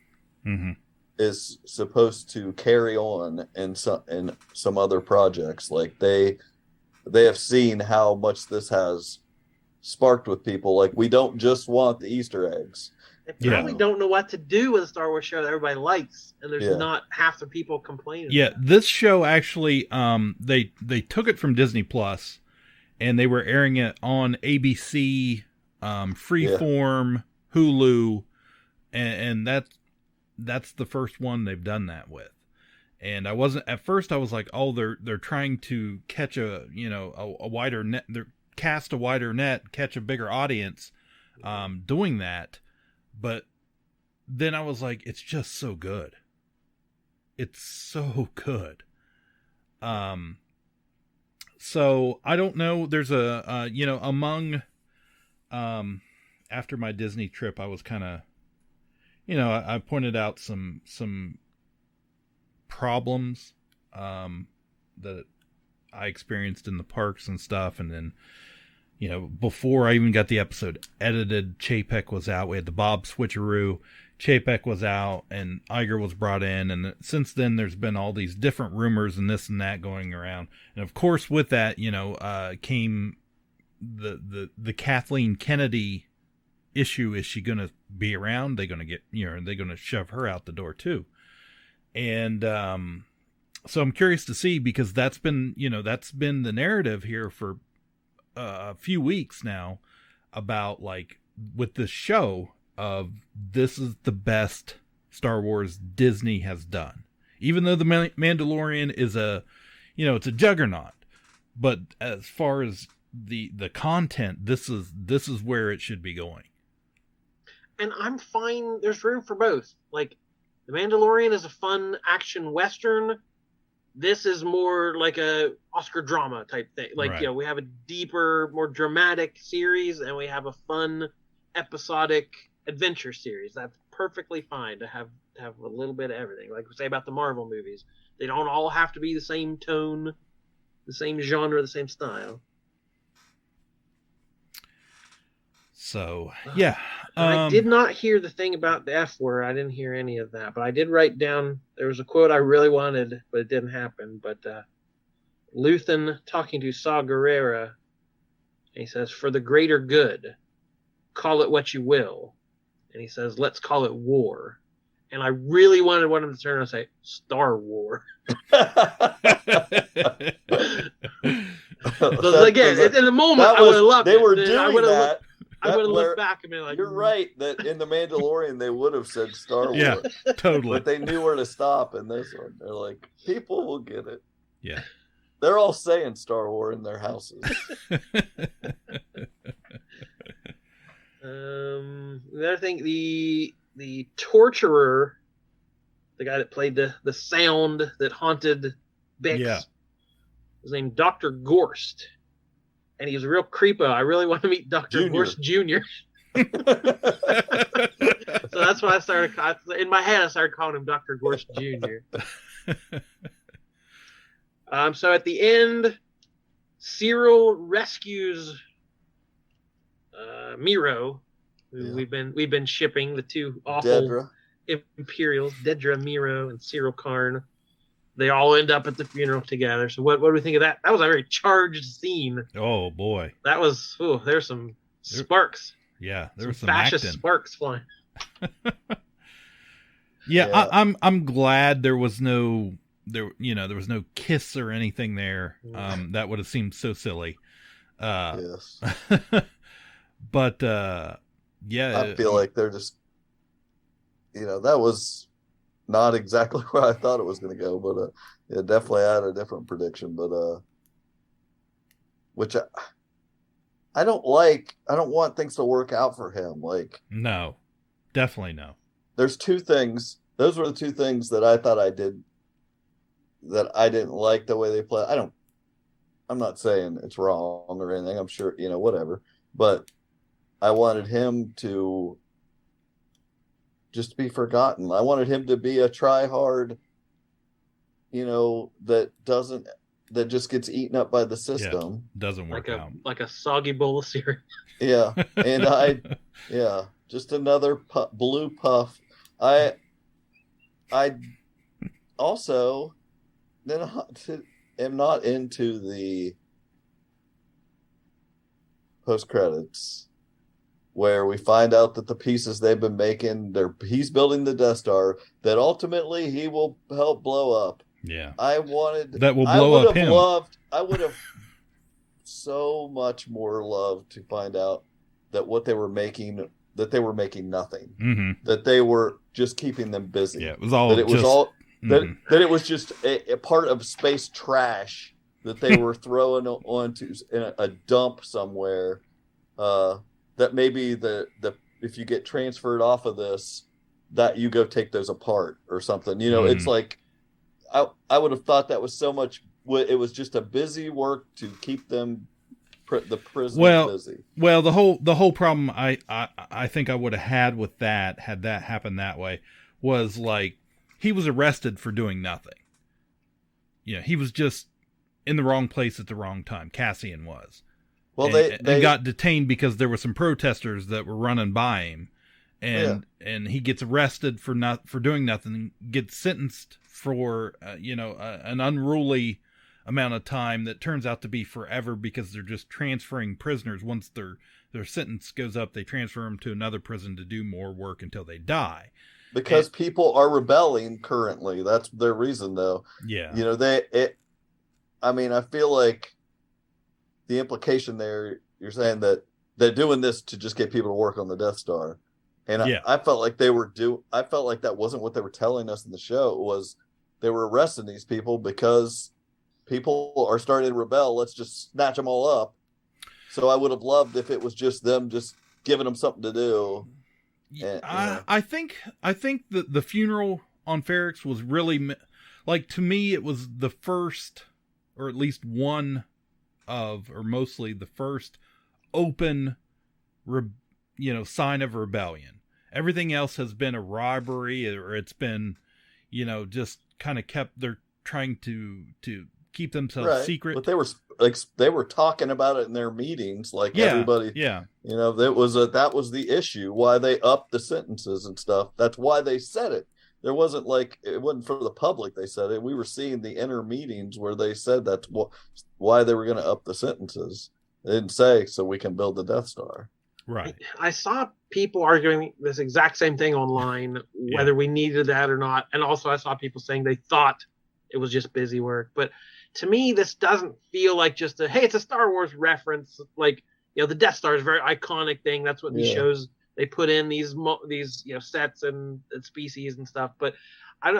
is supposed to carry on in some other projects. Like they have seen how much this has sparked with people. Like, we don't just want the Easter eggs. They probably don't know what to do with a Star Wars show that everybody likes, and there's not half the people complaining. Yeah, this show actually, they took it from Disney Plus, and they were airing it on ABC, Freeform, Hulu, and that's the first one they've done that with. And I wasn't at first. I was like, oh, they're trying to catch a wider net. They're cast a wider net, catch a bigger audience, doing that. But then I was like, it's just so good. It's so good. So I don't know. There's among, after my Disney trip, I was kind of, I pointed out some problems, that I experienced in the parks and stuff. And then, before I even got the episode edited, Chapek was out. We had the Bob switcheroo. Chapek was out and Iger was brought in. And since then, there's been all these different rumors and this and that going around. And of course, with that, came the Kathleen Kennedy issue. Is she going to be around? They're going to get, are they going to shove her out the door too? And, so I'm curious to see, because that's been the narrative here for a few weeks now, about like with this show of this is the best Star Wars Disney has done, even though the Mandalorian is it's a juggernaut, but as far as the content, this is where it should be going. And I'm fine. There's room for both. Like, the Mandalorian is a fun action Western. This is more like a Oscar drama type thing. Like, right. We have a deeper, more dramatic series, and we have a fun episodic adventure series. That's perfectly fine to have a little bit of everything. Like we say about the Marvel movies, they don't all have to be the same tone, the same genre, the same style. So, yeah. I did not hear the thing about the F word. I didn't hear any of that, but I did write down, there was a quote I really wanted, but it didn't happen. But Luthen talking to Saw Gerrera, and he says, "For the greater good, call it what you will." And he says, "Let's call it war." And I really wanted one of them to turn around and say, "Star War." So again, in the moment, I would have loved it. They were doing that. I would have looked back and been like, "You're right that in the Mandalorian they would have said Star Wars." Yeah, totally. But they knew where to stop in this one. They're like, people will get it. Yeah. They're all saying Star Wars in their houses. The other thing, the torturer, the guy that played the sound that haunted Bix, was named Dr. Gorst. And he was a real creepo. I really want to meet Dr. Gorst Jr. So that's why in my head, I started calling him Dr. Gorst Jr. So at the end, Cyril rescues Miro, who we've been shipping, the two awful Imperials, Dedra Miro and Cyril Karn. They all end up at the funeral together. So what do we think of that? That was a very charged scene. Oh boy, that was. There's some sparks. Yeah, there was some fascist acting. Sparks flying. Yeah, I'm glad there was no kiss or anything there. That would have seemed so silly. Yes. But yeah, I feel like they're just, that was not exactly where I thought it was going to go, but it definitely had a different prediction. But which I don't like. I don't want things to work out for him. Like, no, definitely no. There's two things. Those were the two things that I thought I did that I didn't like the way they play. I'm not saying it's wrong or anything. I'm sure, whatever. But I wanted him to just be forgotten. I wanted him to be a try-hard, that just gets eaten up by the system. Yeah, doesn't work out. Like a soggy bowl of cereal. Yeah. And just another blue puff. I I also am not into the post credits where we find out that the pieces they've been making, he's building the Death Star that ultimately he will help blow up. Yeah. That will blow up him. I would have so much more loved to find out that what they were making, that they were making nothing. Mm-hmm. That they were just keeping them busy. Yeah, it was all that it was all mm-hmm. that it was just a part of space trash that they were throwing onto in a dump somewhere. That maybe the if you get transferred off of this, that you go take those apart or something. You know, it's like I would have thought that was so much. It was just a busy work to keep them the prisoners busy. Well, the whole problem I think I would have had with that, had that happened that way, was like he was arrested for doing nothing. You know, he was just in the wrong place at the wrong time. Cassian was. Well, they got detained because there were some protesters that were running by him, and he gets arrested for doing nothing, gets sentenced for an unruly amount of time that turns out to be forever because they're just transferring prisoners. Once their sentence goes up, they transfer them to another prison to do more work until they die. Because people are rebelling currently. That's their reason, though. Yeah. You know, I feel like the implication there, you're saying that they're doing this to just get people to work on the Death Star. And I felt like I felt like that wasn't what they were telling us in the show. It was they were arresting these people because people are starting to rebel. Let's just snatch them all up. So I would have loved if it was just them just giving them something to do. And, I think that the funeral on Ferrix was really, like, to me, it was the first, or at least one of, or mostly the first open, sign of rebellion. Everything else has been a robbery, or it's been, just kind of they're trying to keep themselves secret. But they were talking about it in their meetings, like everybody. Yeah. That was the issue, why they upped the sentences and stuff. That's why they said it. It wasn't for the public they said it. We were seeing the inner meetings where they said that's why they were going to up the sentences. They didn't say so we can build the Death Star. Right. I saw people arguing this exact same thing online, whether we needed that or not. And also I saw people saying they thought it was just busy work. But to me, this doesn't feel like just it's a Star Wars reference. Like, the Death Star is a very iconic thing. That's what these shows, they put in these sets and species and stuff. But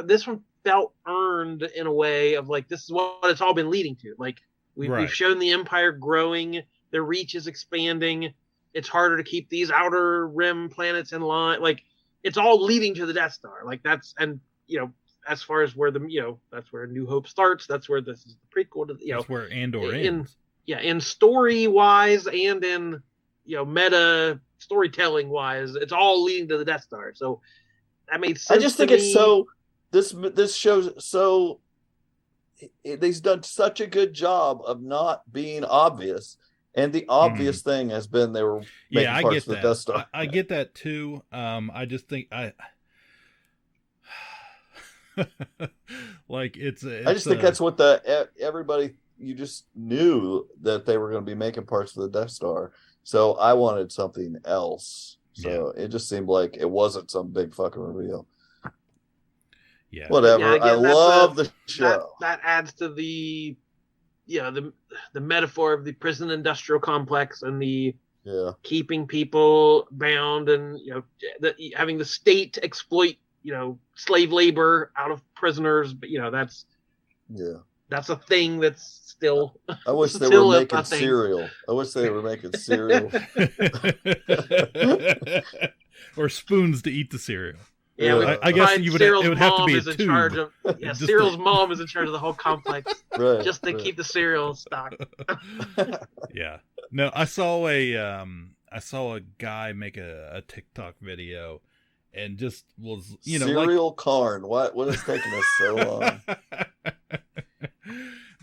this one felt earned in a way of like, this is what it's all been leading to. Like we've shown the Empire growing, their reach is expanding. It's harder to keep these outer rim planets in line. Like, it's all leading to the Death Star. Like as far as where that's where New Hope starts. That's where this is the prequel to that's where Andor ends. In story wise and in meta storytelling wise, it's all leading to the Death Star. So that made sense. I just think it's so. This shows so. They've done such a good job of not being obvious, and the obvious thing has been they were making parts of the Death Star. I get that too. I just think I just think that's what everybody. You just knew that they were going to be making parts of the Death Star. So I wanted something else. So it just seemed like it wasn't some big fucking reveal. Yeah. Whatever. Yeah, again, I love the show. That adds to the metaphor of the prison industrial complex and the keeping people bound and having the state exploit slave labor out of prisoners. But that's a thing that's still. I wish they were making cereal. I wish they were making cereal. Or spoons to eat the cereal. Yeah, I guess it would have to be a tube. Cereal's mom is in charge of the whole complex, just to keep the cereal stocked. Yeah. No, I saw a guy make a TikTok video, and just was cereal Karn. What is taking us so long?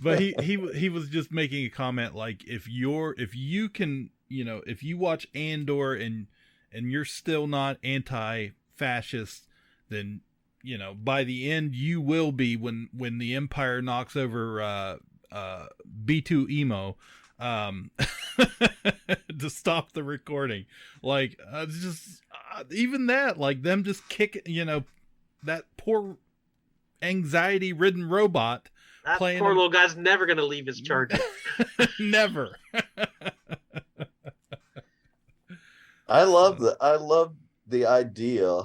But he was just making a comment like, if you watch Andor and you're still not anti-fascist, then you know, by the end, you will be when the Empire knocks over B2 Emo to stop the recording. Like, just even that, like them just kick, you know, that poor anxiety-ridden robot. That poor little guy's never going to leave his charger. Never. I love the idea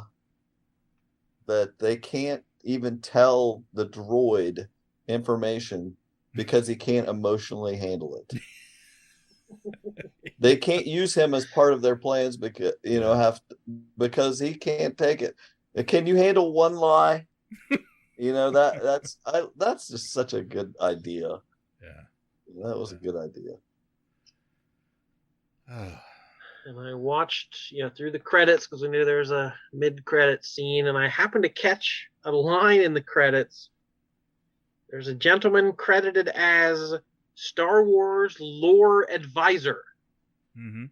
that they can't even tell the droid information because he can't emotionally handle it. They can't use him as part of their plans because because he can't take it. Can you handle one lie? You know, that's just such a good idea. Yeah, that was a good idea. And I watched, through the credits because we knew there was a mid-credit scene, and I happened to catch a line in the credits. There's a gentleman credited as Star Wars lore advisor. Mm-hmm.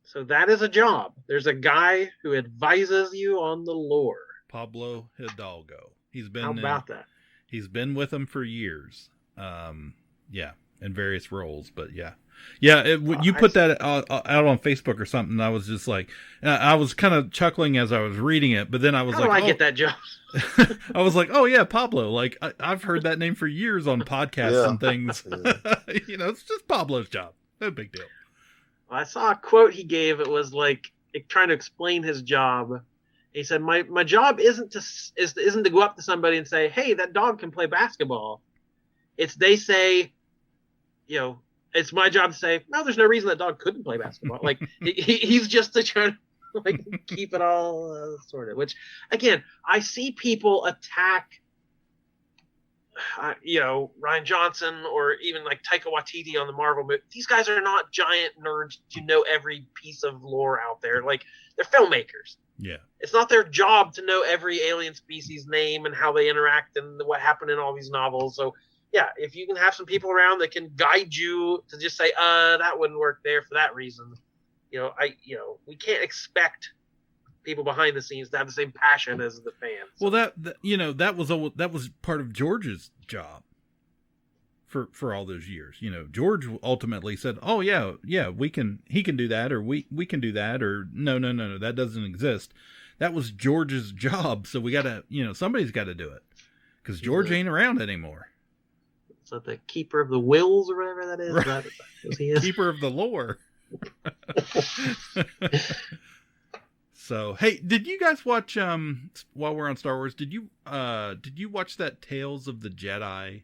So that is a job. There's a guy who advises you on the lore. Pablo Hidalgo. How about that? He's been with them for years. In various roles, but yeah. You put that out on Facebook or something. I was just like, I was kind of chuckling as I was reading it, but then I was How do I get that job? I was like, oh yeah, Pablo. Like I've heard that name for years on podcasts and things. It's just Pablo's job. No big deal. I saw a quote he gave. It was like trying to explain his job. He said, "My job isn't to go up to somebody and say, hey, that dog can play basketball. They say, it's my job to say, no, there's no reason that dog couldn't play basketball. Like he's just trying to keep it all sorted. Which again, I see people attack, Ryan Johnson or even like Taika Waititi on the Marvel movie. These guys are not giant nerds to know every piece of lore out there. Like they're filmmakers. Yeah, it's not their job to know every alien species name and how they interact and what happened in all these novels. So. Yeah, if you can have some people around that can guide you to just say, that wouldn't work there for that reason. We can't expect people behind the scenes to have the same passion as the fans. Well, that was part of George's job for all those years. George ultimately said, "Oh yeah, he can do that, or we can do that, or no, that doesn't exist." That was George's job, so we got to, somebody's got to do it because George ain't around anymore. So the keeper of the wills or whatever that is. Right. He is. Keeper of the lore. So, hey, did you guys watch while we're on Star Wars, did you watch that Tales of the Jedi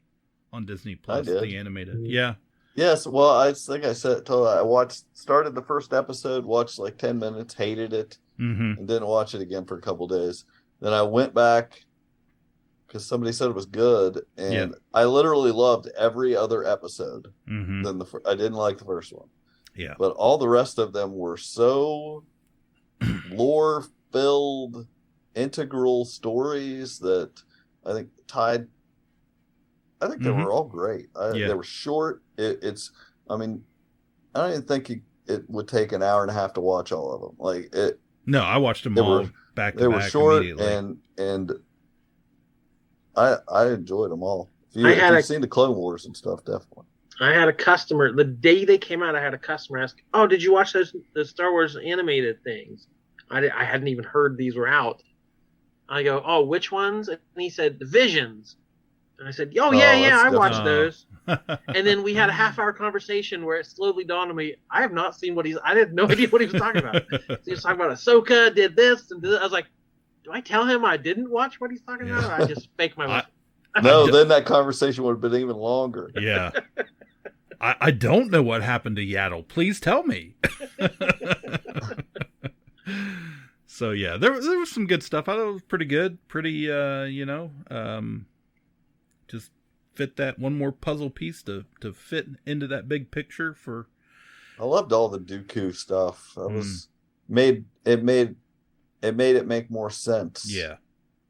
on Disney Plus, the animated? Yeah. Yes, well, I think I started the first episode, watched like 10 minutes, hated it, and didn't watch it again for a couple days. Then I went back because somebody said it was good, and I literally loved every other episode. Than I didn't like the first one. Yeah, but all the rest of them were so lore-filled, integral stories that I think tied. I think they were all great. They were short. I don't even think it would take an hour and a half to watch all of them. No, I watched them all back to back. They were short and I enjoyed them all. If you've seen the Clone Wars and stuff, definitely. I had a customer, the day they came out, I had a customer ask, "Oh, did you watch the Star Wars animated things?" I hadn't even heard these were out. I go, "Oh, which ones?" And he said, "The Visions." And I said, "Oh, yeah, I watched those." And then we had a half-hour conversation where it slowly dawned on me, I have not seen I had no idea what he was talking about. So he was talking about Ahsoka, did this, and I was like, do I tell him I didn't watch what he's talking about? Or I just fake my life. No, then that conversation would have been even longer. Yeah. I don't know what happened to Yaddle. Please tell me. So yeah, there was some good stuff. I thought it was pretty good. Pretty, just fit that one more puzzle piece to fit into that big picture for. I loved all the Dooku stuff. It made it make more sense. Yeah.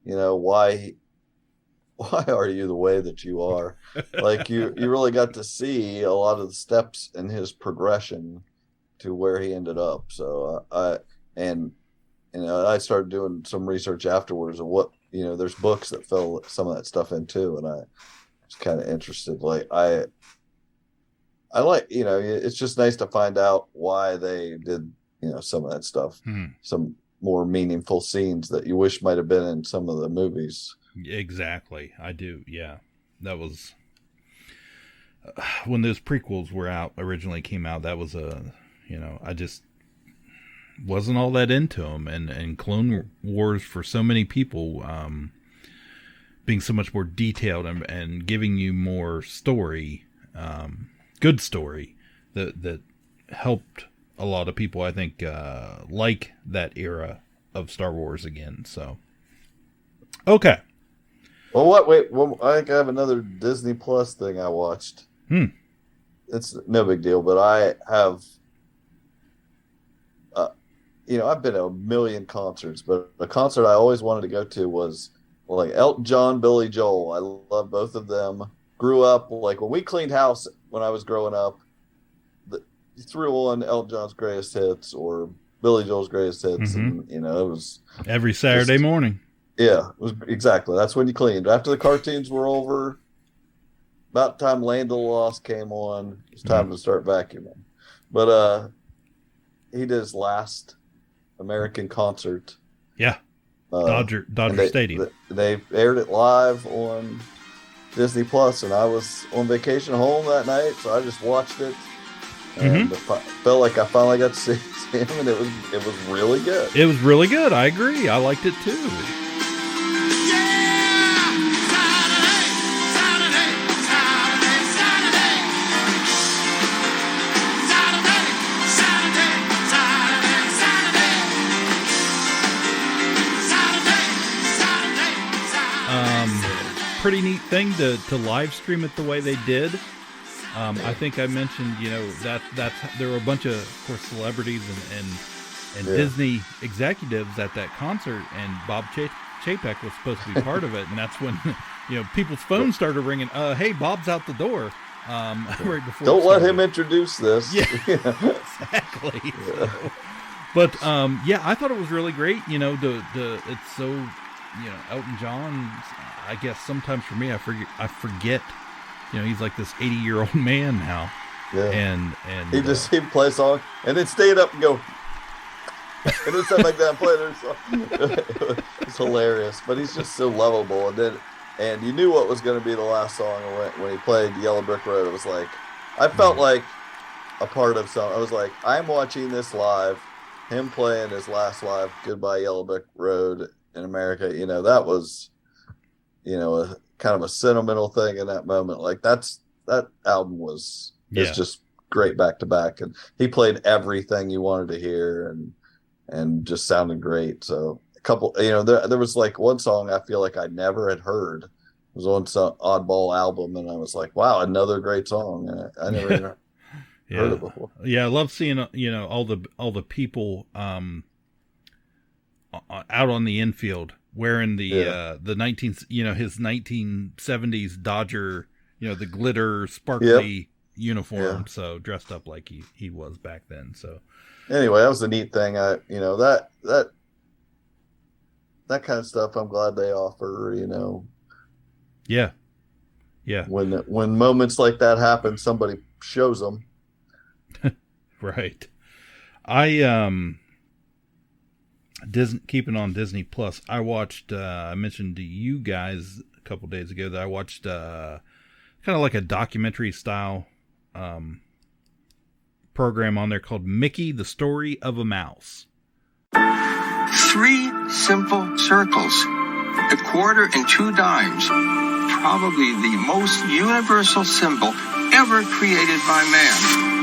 Why are you the way that you are? Like you really got to see a lot of the steps in his progression to where he ended up. So I started doing some research afterwards of what, there's books that fill some of that stuff in too. And I was kind of interested. Like I like, it's just nice to find out why they did, some of that stuff, some more meaningful scenes that you wish might've been in some of the movies. Exactly. I do. Yeah. That was when those prequels originally came out, that was I just wasn't all that into them, and Clone Wars for so many people, being so much more detailed and giving you more story, good story that helped a lot of people, I think, like that era of Star Wars again. So, okay. Well, I think I have another Disney Plus thing I watched. It's no big deal, but I have, I've been to a million concerts, but a concert I always wanted to go to was like Elton John, Billy Joel. I love both of them. Grew up, like when we cleaned house when I was growing up, you threw on Elton John's greatest hits or Billy Joel's greatest hits. And, it was every Saturday morning. Yeah, it was exactly. That's when you cleaned. After the cartoons were over, about the time Land of the Lost came on, it was time to start vacuuming. But he did his last American concert. Yeah, Dodger Stadium. They aired it live on Disney Plus, and I was on vacation home that night, so I just watched it. And felt like I finally got to see him, and it was really good. It was really good. I agree. I liked it too. Pretty neat thing to live stream it the way they did. I think I mentioned, that there were a bunch of course, celebrities and Disney executives at that concert, and Bob Chapek was supposed to be part of it, and that's when people's phones started ringing. Hey, Bob's out the door. Right before. Don't let him introduce this. Yeah, exactly. Yeah. So, but I thought it was really great. It's so Elton John. I guess sometimes for me, I forget. He's like this 80-year-old man now. Yeah. And he play a song and then stand up and go and then something like that and play their song. It's hilarious, but he's just so lovable. And you knew what was going to be the last song when he played Yellow Brick Road. It was like I felt like a part of something. I was like, I'm watching this live, him playing his last live Goodbye Yellow Brick Road in America. That was a kind of a sentimental thing in that moment. Like that album was just great back to back, and he played everything you wanted to hear and just sounded great. So a couple, there was like one song I feel like I never had heard. It was on some oddball album, and I was like, wow, another great song. And I never even heard it before. Yeah, I love seeing all the people out on the infield wearing the his 1970s Dodger, the glitter sparkly uniform. So dressed up like he was back then. So anyway, that was a neat thing. That kind of stuff I'm glad they offer. Yeah. When moments like that happen, somebody shows them. Right. Keeping on Disney Plus, I watched, I mentioned to you guys a couple days ago that I watched kind of like a documentary style program on there called Mickey, the Story of a Mouse. 3 simple circles, a quarter and 2 dimes, probably the most universal symbol ever created by man.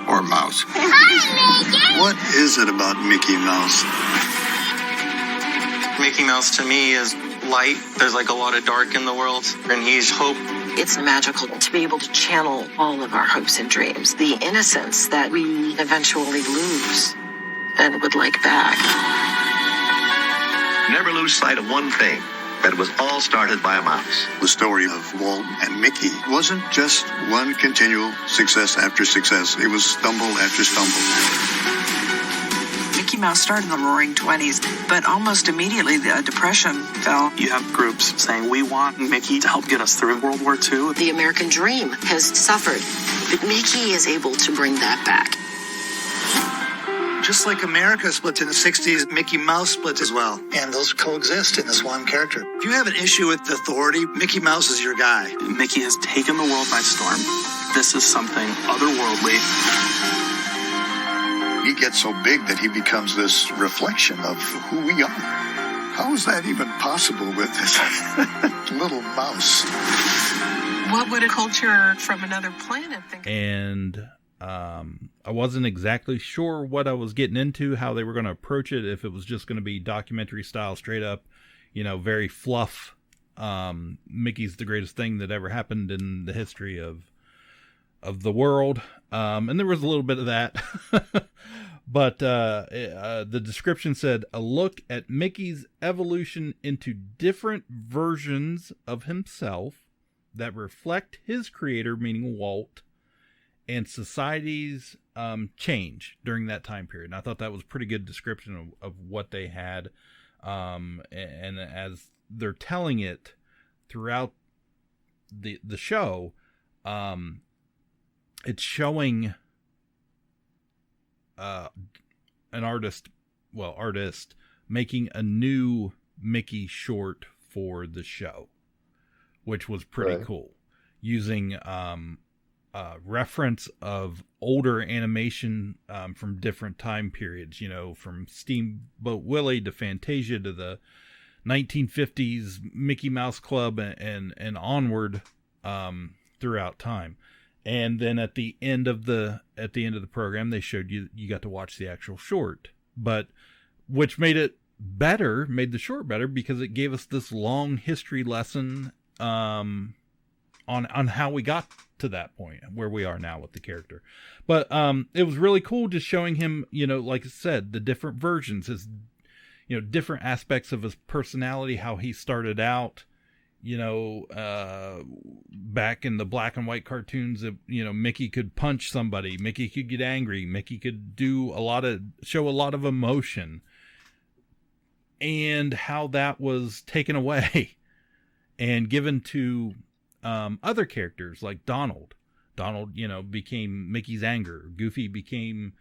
Or mouse. Hi, Mickey! What is it about Mickey Mouse? Mickey Mouse to me is light. There's like a lot of dark in the world, and he's hope. It's magical to be able to channel all of our hopes and dreams, the innocence that we eventually lose and would like back. Never lose sight of one thing, that it was all started by a mouse. The story of Walt and Mickey wasn't just one continual success after success. It was stumble after stumble. Mickey Mouse started in the Roaring 20s, but almost immediately the Depression fell. You have groups saying, we want Mickey to help get us through World War II. The American dream has suffered, but Mickey is able to bring that back. Just like America split in the 60s, Mickey Mouse split as well. And those coexist in this one character. If you have an issue with authority, Mickey Mouse is your guy. Mickey has taken the world by storm. This is something otherworldly. He gets so big that he becomes this reflection of who we are. How is that even possible with this little mouse? What would a culture from another planet think? And I wasn't exactly sure what I was getting into, how they were going to approach it, if it was just going to be documentary style, straight up, very fluff. Mickey's the greatest thing that ever happened in the history of the world. And there was a little bit of that. But the description said, a look at Mickey's evolution into different versions of himself that reflect his creator, meaning Walt, and society's change during that time period. And I thought that was a pretty good description of what they had. And as they're telling it throughout the show, it's showing an artist making a new Mickey short for the show, which was pretty cool, using reference of older animation from different time periods, from Steamboat Willie to Fantasia to the 1950s Mickey Mouse Club and onward throughout time. And then at the end of the program, they showed you got to watch the actual short, but which made the short better because it gave us this long history lesson on how we got to that point where we are now with the character. But it was really cool just showing him, like I said, the different versions, his different aspects of his personality, how he started out. Back in the black and white cartoons, Mickey could punch somebody, Mickey could get angry, Mickey could show a lot of emotion, and how that was taken away and given to other characters like Donald. Donald, became Mickey's anger. Goofy became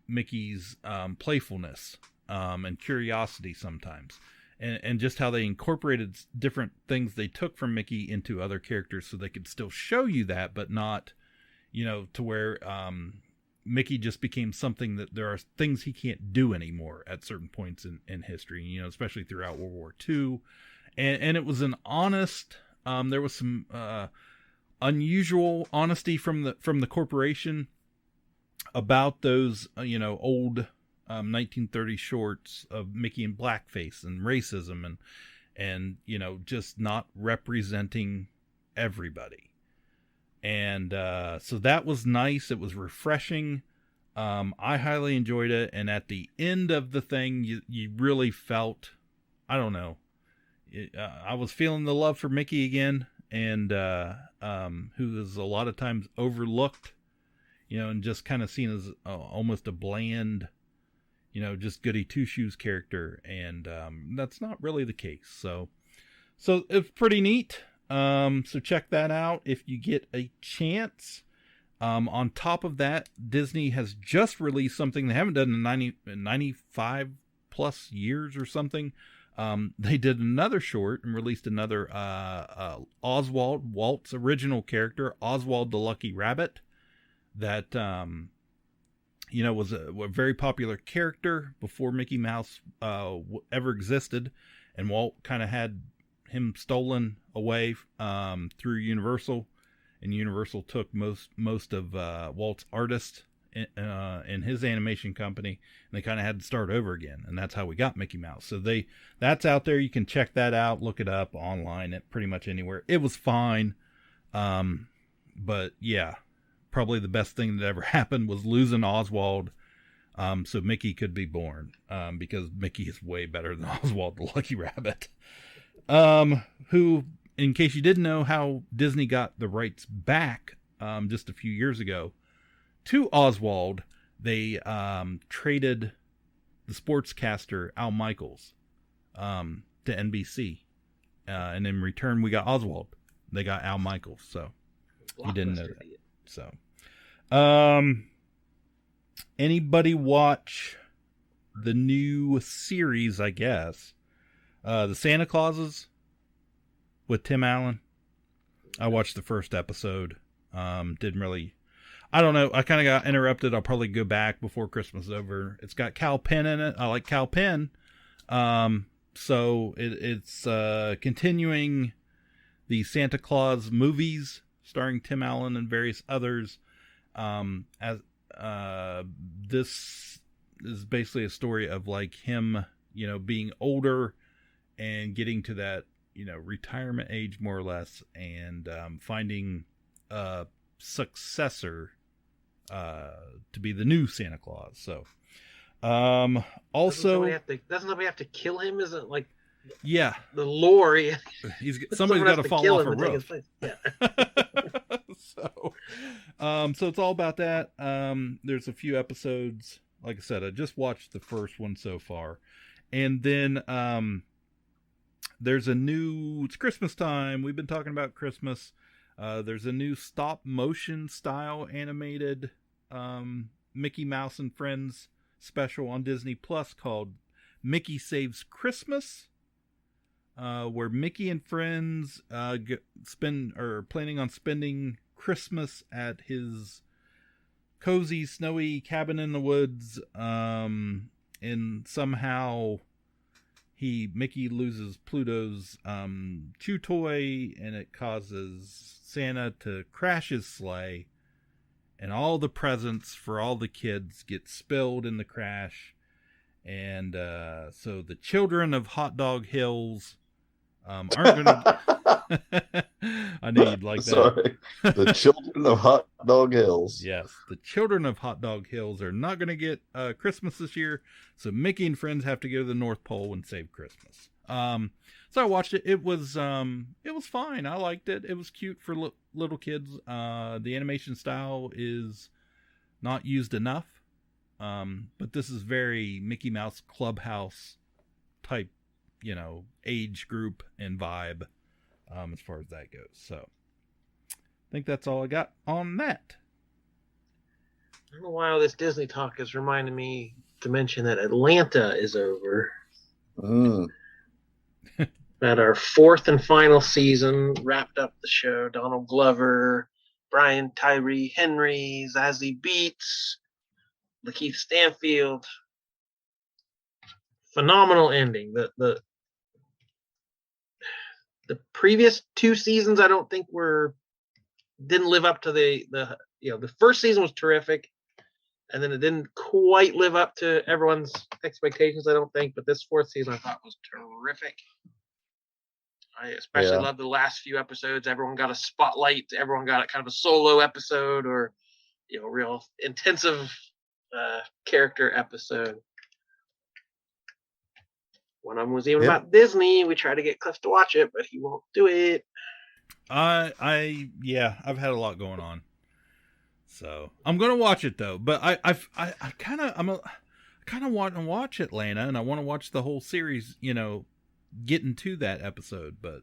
Mickey's playfulness and curiosity sometimes. And just how they incorporated different things they took from Mickey into other characters so they could still show you that, but not, to where Mickey just became something that there are things he can't do anymore at certain points in history, especially throughout World War II. And it was an honest, there was some unusual honesty from the corporation about those, old 1930 shorts of Mickey in blackface and racism and just not representing everybody. And so that was nice. It was refreshing. I highly enjoyed it. And at the end of the thing, you really felt, I don't know, I was feeling the love for Mickey again, and who is a lot of times overlooked, and just kind of seen as almost a bland, just goody two-shoes character, and that's not really the case. So it's pretty neat. So check that out if you get a chance. On top of that, Disney has just released something they haven't done in 95 plus years or something. They did another short and released another Oswald, Walt's original character, Oswald the Lucky Rabbit, that was a very popular character before Mickey Mouse ever existed, and Walt kind of had him stolen away through Universal, and Universal took most of Walt's artists in his animation company, and they kind of had to start over again, and that's how we got Mickey Mouse. So that's out there. You can check that out, look it up online at pretty much anywhere. It was fine, but yeah. Probably the best thing that ever happened was losing Oswald, so Mickey could be born, because Mickey is way better than Oswald the Lucky Rabbit, who, in case you didn't know how Disney got the rights back just a few years ago to Oswald, they traded the sportscaster Al Michaels to NBC. And in return, we got Oswald. They got Al Michaels, so he didn't know that. So, anybody watch the new series, I guess, the Santa Clauses with Tim Allen? I watched the first episode. Didn't really, I don't know. I kind of got interrupted. I'll probably go back before Christmas is over. It's got Cal Penn in it. I like Cal Penn. So it's continuing the Santa Claus movies starring Tim Allen and various others. As this is basically a story of like him, being older and getting to that, retirement age more or less, and finding a successor to be the new Santa Claus. So also doesn't nobody have to kill him? Isn't like the lore? Somebody's got to fall off a roof. Yeah. So it's all about that. There's a few episodes. Like I said, I just watched the first one so far, and then there's it's Christmas time. We've been talking about Christmas. There's a new stop motion style animated Mickey Mouse and Friends special on Disney Plus called Mickey Saves Christmas, where Mickey and friends planning on spending Christmas at his cozy, snowy cabin in the woods, and somehow Mickey loses Pluto's chew toy, and it causes Santa to crash his sleigh, and all the presents for all the kids get spilled in the crash. And so the children of Hot Dog Hills aren't going to... I knew you'd like that. Sorry. The children of Hot Dog Hills. Yes, the children of Hot Dog Hills are not going to get Christmas this year, so Mickey and friends have to go to the North Pole and save Christmas. So I watched it. It was fine. I liked it. It was cute for little kids. The animation style is not used enough, but this is very Mickey Mouse Clubhouse type, age group and vibe, as far as that goes. So I think that's all I got on that. I don't know why all this Disney talk is reminding me to mention that Atlanta is over. At our fourth and final season, wrapped up the show. Donald Glover, Brian Tyree Henry, Zazie Beetz, Lakeith Stanfield. Phenomenal ending. The previous two seasons, I don't think didn't live up to the first season was terrific, and then it didn't quite live up to everyone's expectations, I don't think. But this fourth season I thought was terrific. I especially loved the last few episodes. Everyone got a spotlight. Everyone got kind of a solo episode, or real intensive character episode. One of them was even about Disney. We tried to get Cliff to watch it, but he won't do it. I've had a lot going on, so I'm gonna watch it though. But I kind of want to watch Atlanta, and I want to watch the whole series. Getting to that episode, but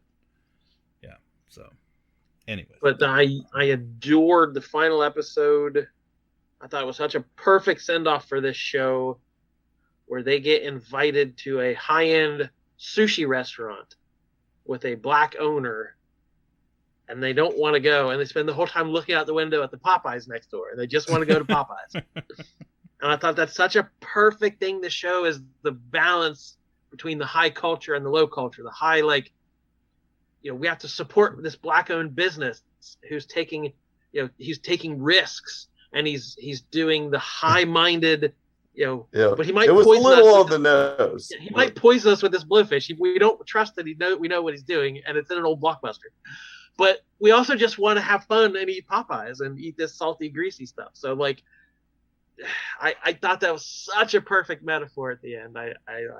so anyway. But I adored the final episode. I thought it was such a perfect send-off for this show, where they get invited to a high-end sushi restaurant with a black owner, and they don't want to go, and they spend the whole time looking out the window at the Popeyes next door, and they just want to go to Popeyes. And I thought that's such a perfect thing to show, is the balance between the high culture and the low culture. The high, we have to support this black-owned business who's taking risks, and he's doing the high-minded, but he might it was poison a little us on the nose. He might poison us with this blowfish. We don't trust that we know what he's doing, and it's in an old Blockbuster. But we also just want to have fun and eat Popeyes and eat this salty, greasy stuff. So I thought that was such a perfect metaphor at the end. I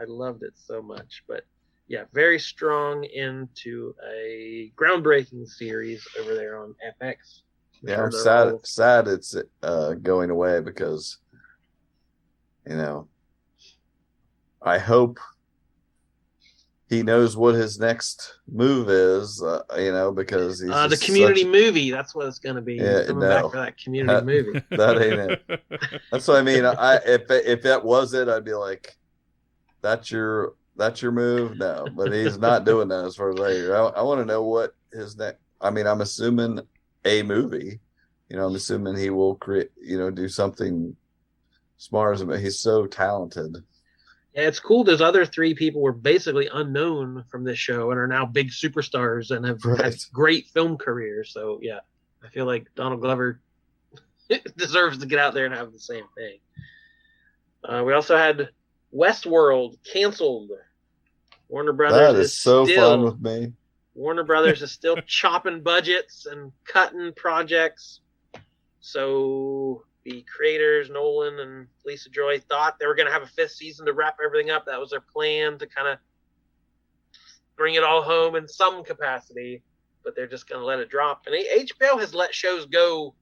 loved it so much. But yeah, very strong into a groundbreaking series over there on FX. Yeah, I'm sad it's going away, because I hope he knows what his next move is, because he's the Community movie. That's what it's going to be. Yeah, Coming back for that Community movie. That ain't it. That's what I mean. If that was it, I'd be like, that's your move. No, but he's not doing that as far as I hear. I want to know what his next. I mean, I'm assuming a movie. I'm assuming he will create. Do something smart. But he's so talented. Yeah, it's cool. Those other three people were basically unknown from this show and are now big superstars and have had great film careers. So, yeah, I feel like Donald Glover deserves to get out there and have the same thing. We also had Westworld canceled. Warner Brothers that is so fun with me. Warner Brothers is still chopping budgets and cutting projects. So the creators, Nolan and Lisa Joy, thought they were going to have a 5th season to wrap everything up. That was their plan, to kind of bring it all home in some capacity, but they're just going to let it drop. And HBO has let shows go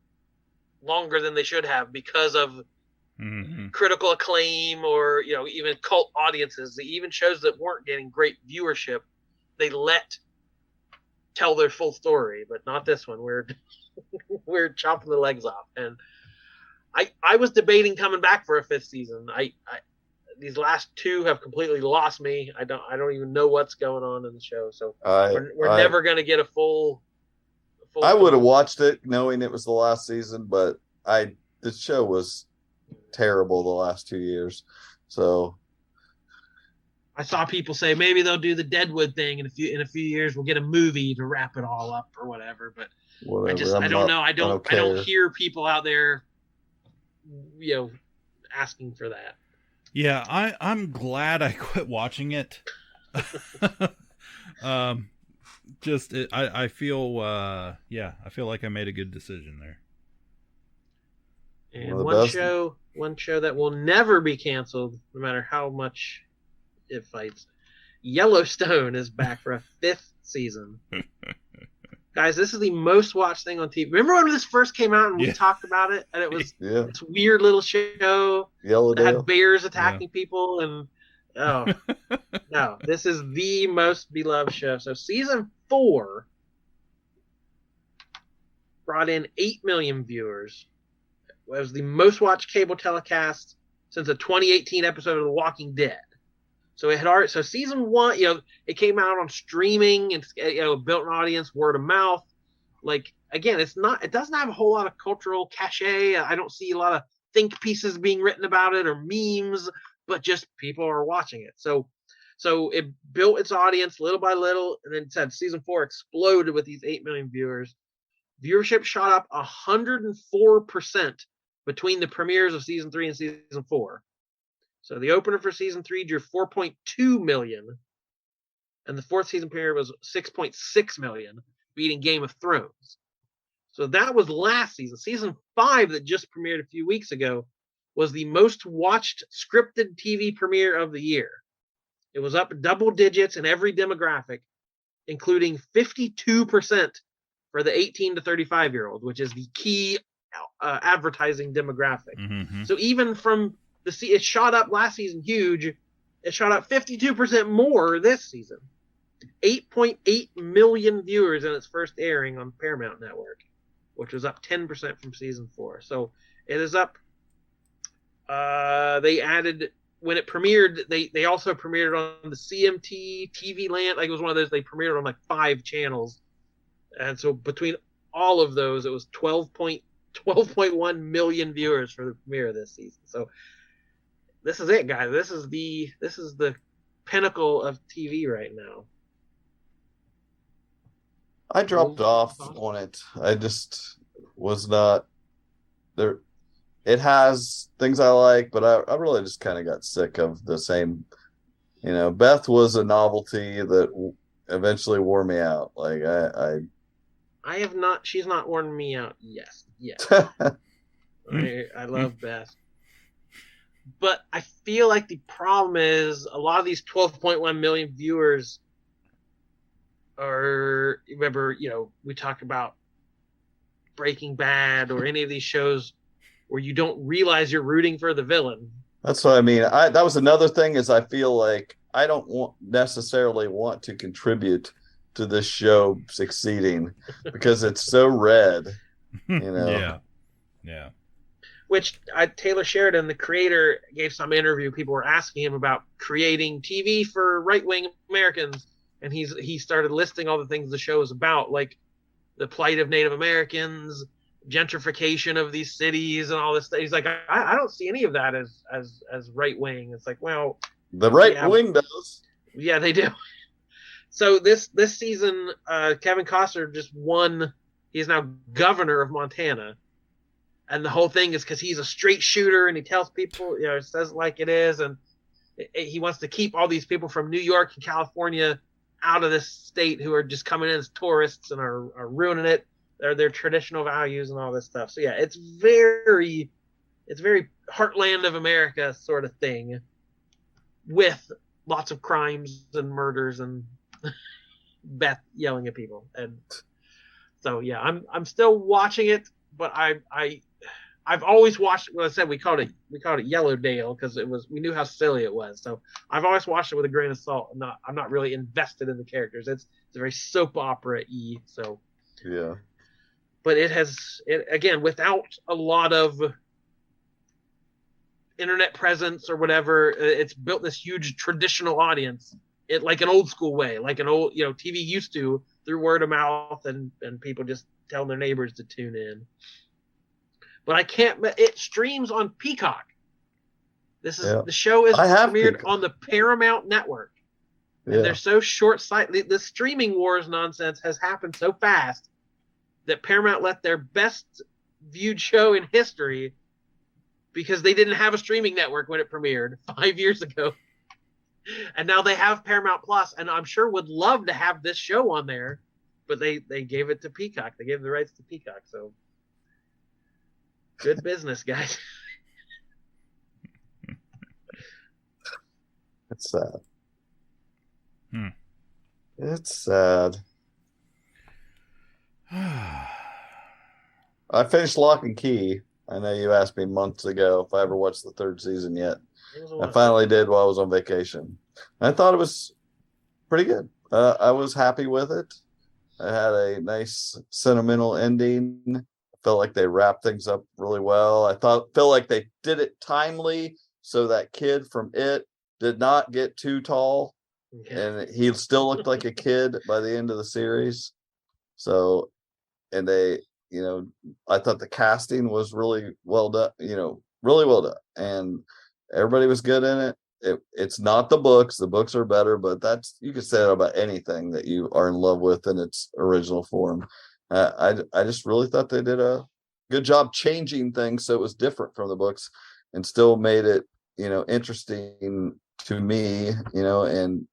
longer than they should have because of critical acclaim or, even cult audiences. Even shows that weren't getting great viewership, they let tell their full story, but not this one. We're chopping the legs off. And I was debating coming back for a 5th season. These last 2 have completely lost me. I don't even know what's going on in the show. So we're never going to get a full. I would have watched it knowing it was the last season, but the show was terrible the last 2 years. So I saw people say maybe they'll do the Deadwood thing, and in a few years we'll get a movie to wrap it all up or whatever. But I don't know. I don't hear people out there, asking for that. Yeah, I'm glad I quit watching it. I feel like I made a good decision there. And one show that will never be canceled, no matter how much it fights. Yellowstone is back for a 5th season. Guys, this is the most watched thing on TV. Remember when this first came out and we talked about it? And it was this weird little show that had bears attacking people. And no, this is the most beloved show. So season 4 brought in 8 million viewers. It was the most watched cable telecast since a 2018 episode of The Walking Dead. So so season 1, it came out on streaming and built an audience, word of mouth. Like, again, it doesn't have a whole lot of cultural cachet. I don't see a lot of think pieces being written about it or memes, but just people are watching it. So it built its audience little by little, and then said season 4 exploded with these 8 million viewers. Viewership shot up 104% between the premieres of season 3 and season 4. So the opener for season 3 drew 4.2 million, and the 4th season premiere was 6.6 million, beating Game of Thrones. So that was last season. Season 5 that just premiered a few weeks ago was the most watched scripted TV premiere of the year. It was up double digits in every demographic, including 52% for the 18 to 35-year-old, which is the key advertising demographic. Mm-hmm. So even from it shot up last season huge. It shot up 52% more this season. 8.8 million viewers in its first airing on Paramount Network, which was up 10% from season 4. So it is up. They added, when it premiered, they also premiered on the CMT, TV Land. Like, it was one of those, they premiered on like 5 channels. And so between all of those, it was 12.1 million viewers for the premiere of this season. So this is it, guys. This is the pinnacle of TV right now. I dropped off on it. I just was not there. It has things I like, but I really just kind of got sick of the same. Beth was a novelty that eventually wore me out. Like I have not. She's not worn me out yet. I love Beth. But I feel like the problem is a lot of these 12.1 million viewers are, remember, we talk about Breaking Bad or any of these shows where you don't realize you're rooting for the villain. That's what I mean. That was another thing is I feel like I don't necessarily want to contribute to this show succeeding because it's so red, Yeah. Yeah. Which Taylor Sheridan, the creator, gave some interview. People were asking him about creating TV for right-wing Americans, and he started listing all the things the show is about, like the plight of Native Americans, gentrification of these cities, and all this stuff. He's like, I don't see any of that as right-wing. It's like, well, the right wing does. Yeah, they do. So this season, Kevin Costner just won. He's now governor of Montana. And the whole thing is because he's a straight shooter and he tells people, says it like it is. And he wants to keep all these people from New York and California out of this state who are just coming in as tourists and are ruining it. Their traditional values and all this stuff. So yeah, it's very heartland of America sort of thing with lots of crimes and murders and Beth yelling at people. And so yeah, I'm still watching it, but I've always watched. Well, I said we called it Yellowdale because we knew how silly it was. So I've always watched it with a grain of salt. I'm not really invested in the characters. It's very soap opera-y. So yeah, but it again without a lot of internet presence or whatever. It's built this huge traditional audience. It like an old school way, like an old TV used to through word of mouth and people just telling their neighbors to tune in. But I can't. It streams on Peacock. The show is premiered Peacock on the Paramount Network, and they're so short-sighted. The streaming wars nonsense has happened so fast that Paramount let their best viewed show in history because they didn't have a streaming network when it premiered 5 years ago, and now they have Paramount Plus, and I'm sure would love to have this show on there, but they gave it to Peacock. They gave the rights to Peacock, so. Good business, guys. It's sad. It's sad. I finished Lock and Key. I know you asked me months ago if I ever watched the third season yet. I finally did while I was on vacation. I thought it was pretty good. I was happy with it. I had a nice sentimental ending. Felt like they wrapped things up really well. I felt like they did it timely so that kid from It did not get too tall. And he still looked like a kid by the end of the series. So, and they, I thought the casting was really well done, really well done. And everybody was good in it. It's not the books. The books are better, but you could say that about anything that you are in love with in its original form. I just really thought they did a good job changing things so it was different from the books and still made it, interesting to me, and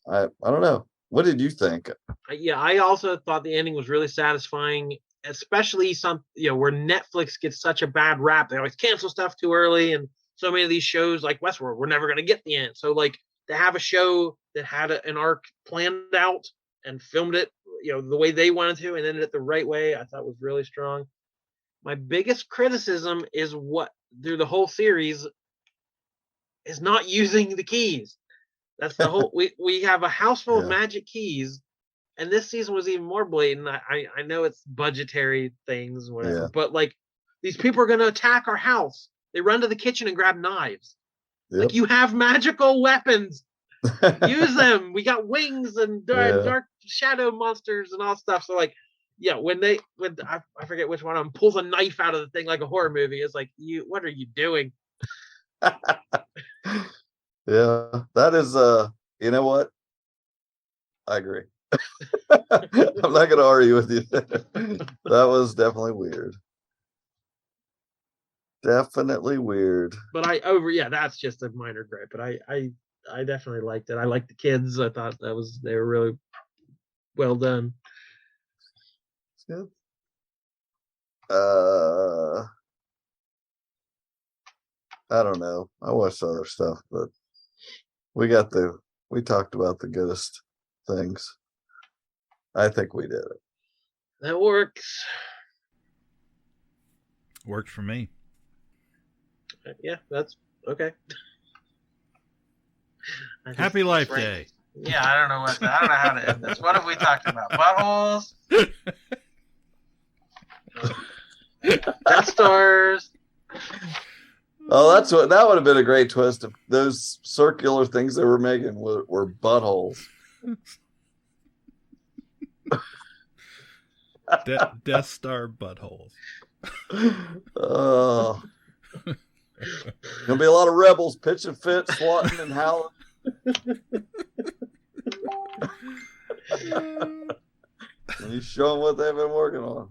I don't know. What did you think? Yeah, I also thought the ending was really satisfying, especially where Netflix gets such a bad rap. They always cancel stuff too early, and so many of these shows like Westworld, we're never going to get the end. So like to have a show that had an arc planned out and filmed it the way they wanted to and ended it the right way, I thought was really strong. My biggest criticism is what through the whole series is not using the keys. That's the whole we have a house full of magic keys, and this season was even more blatant. I know it's budgetary things, whatever, but like these people are going to attack our house. They run to the kitchen and grab knives. Like you have magical weapons. Use them. We got wings and dark shadow monsters and all stuff. So like, when I forget which one of them pulls a knife out of the thing like a horror movie, it's like, what are you doing? That is you know what? I agree. I'm not gonna argue with you. That was definitely weird. Definitely weird. But that's just a minor gripe. But I definitely liked it. I liked the kids. I thought they were really well done. Good. I don't know. I watched other stuff, but we talked about the goodest things. I think we did it. That works. Works for me. Yeah, that's Okay. Happy Life Day. Yeah, I don't know how to end this. What have we talked about? Buttholes? Death Stars? Oh, that would have been a great twist if those circular things they were making were buttholes. Death Star buttholes. Oh. Gonna be a lot of rebels pitching fits, swatting, and howling. And you show them what they've been working on.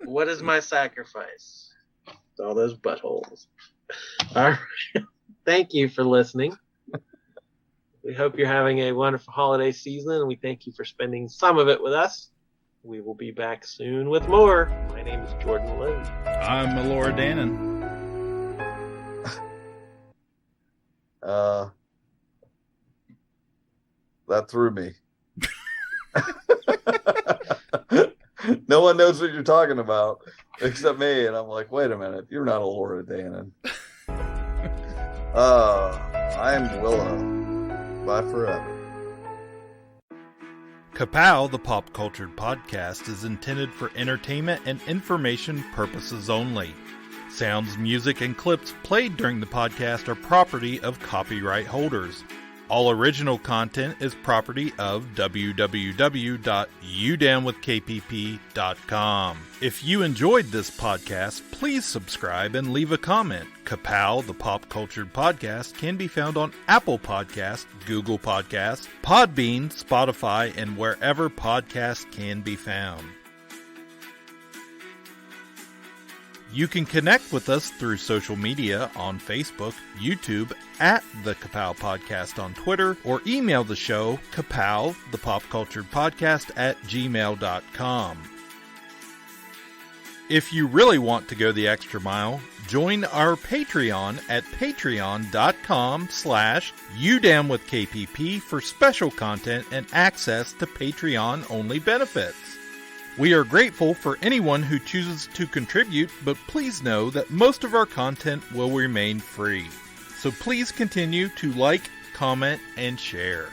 What is my sacrifice? All those buttholes. All right. Thank you for listening. We hope you're having a wonderful holiday season, and we thank you for spending some of it with us. We will be back soon with more. My name is Jordan Lowe. I'm Melora Dannon. That threw me. No one knows what you're talking about except me, and I'm like, wait a minute, you're not a Laura Dannon. I'm Willow. Bye forever. Ka-Pow, the pop cultured podcast, is intended for entertainment and information purposes only. Sounds, music, and clips played during the podcast are property of copyright holders. All original content is property of www.udownwithkpp.com. If you enjoyed this podcast, please subscribe and leave a comment. Ka-Pow, the pop cultured podcast, can be found on Apple Podcasts, Google Podcasts, Podbean, Spotify, and wherever podcasts can be found. You can connect with us through social media on Facebook, YouTube, at the Ka-Pow Podcast on Twitter, or email the show, Ka-Pow, the pop cultured podcast @gmail.com. If you really want to go the extra mile, join our Patreon at patreon.com/udownwithkpp for special content and access to Patreon-only benefits. We are grateful for anyone who chooses to contribute, but please know that most of our content will remain free. So please continue to like, comment, and share.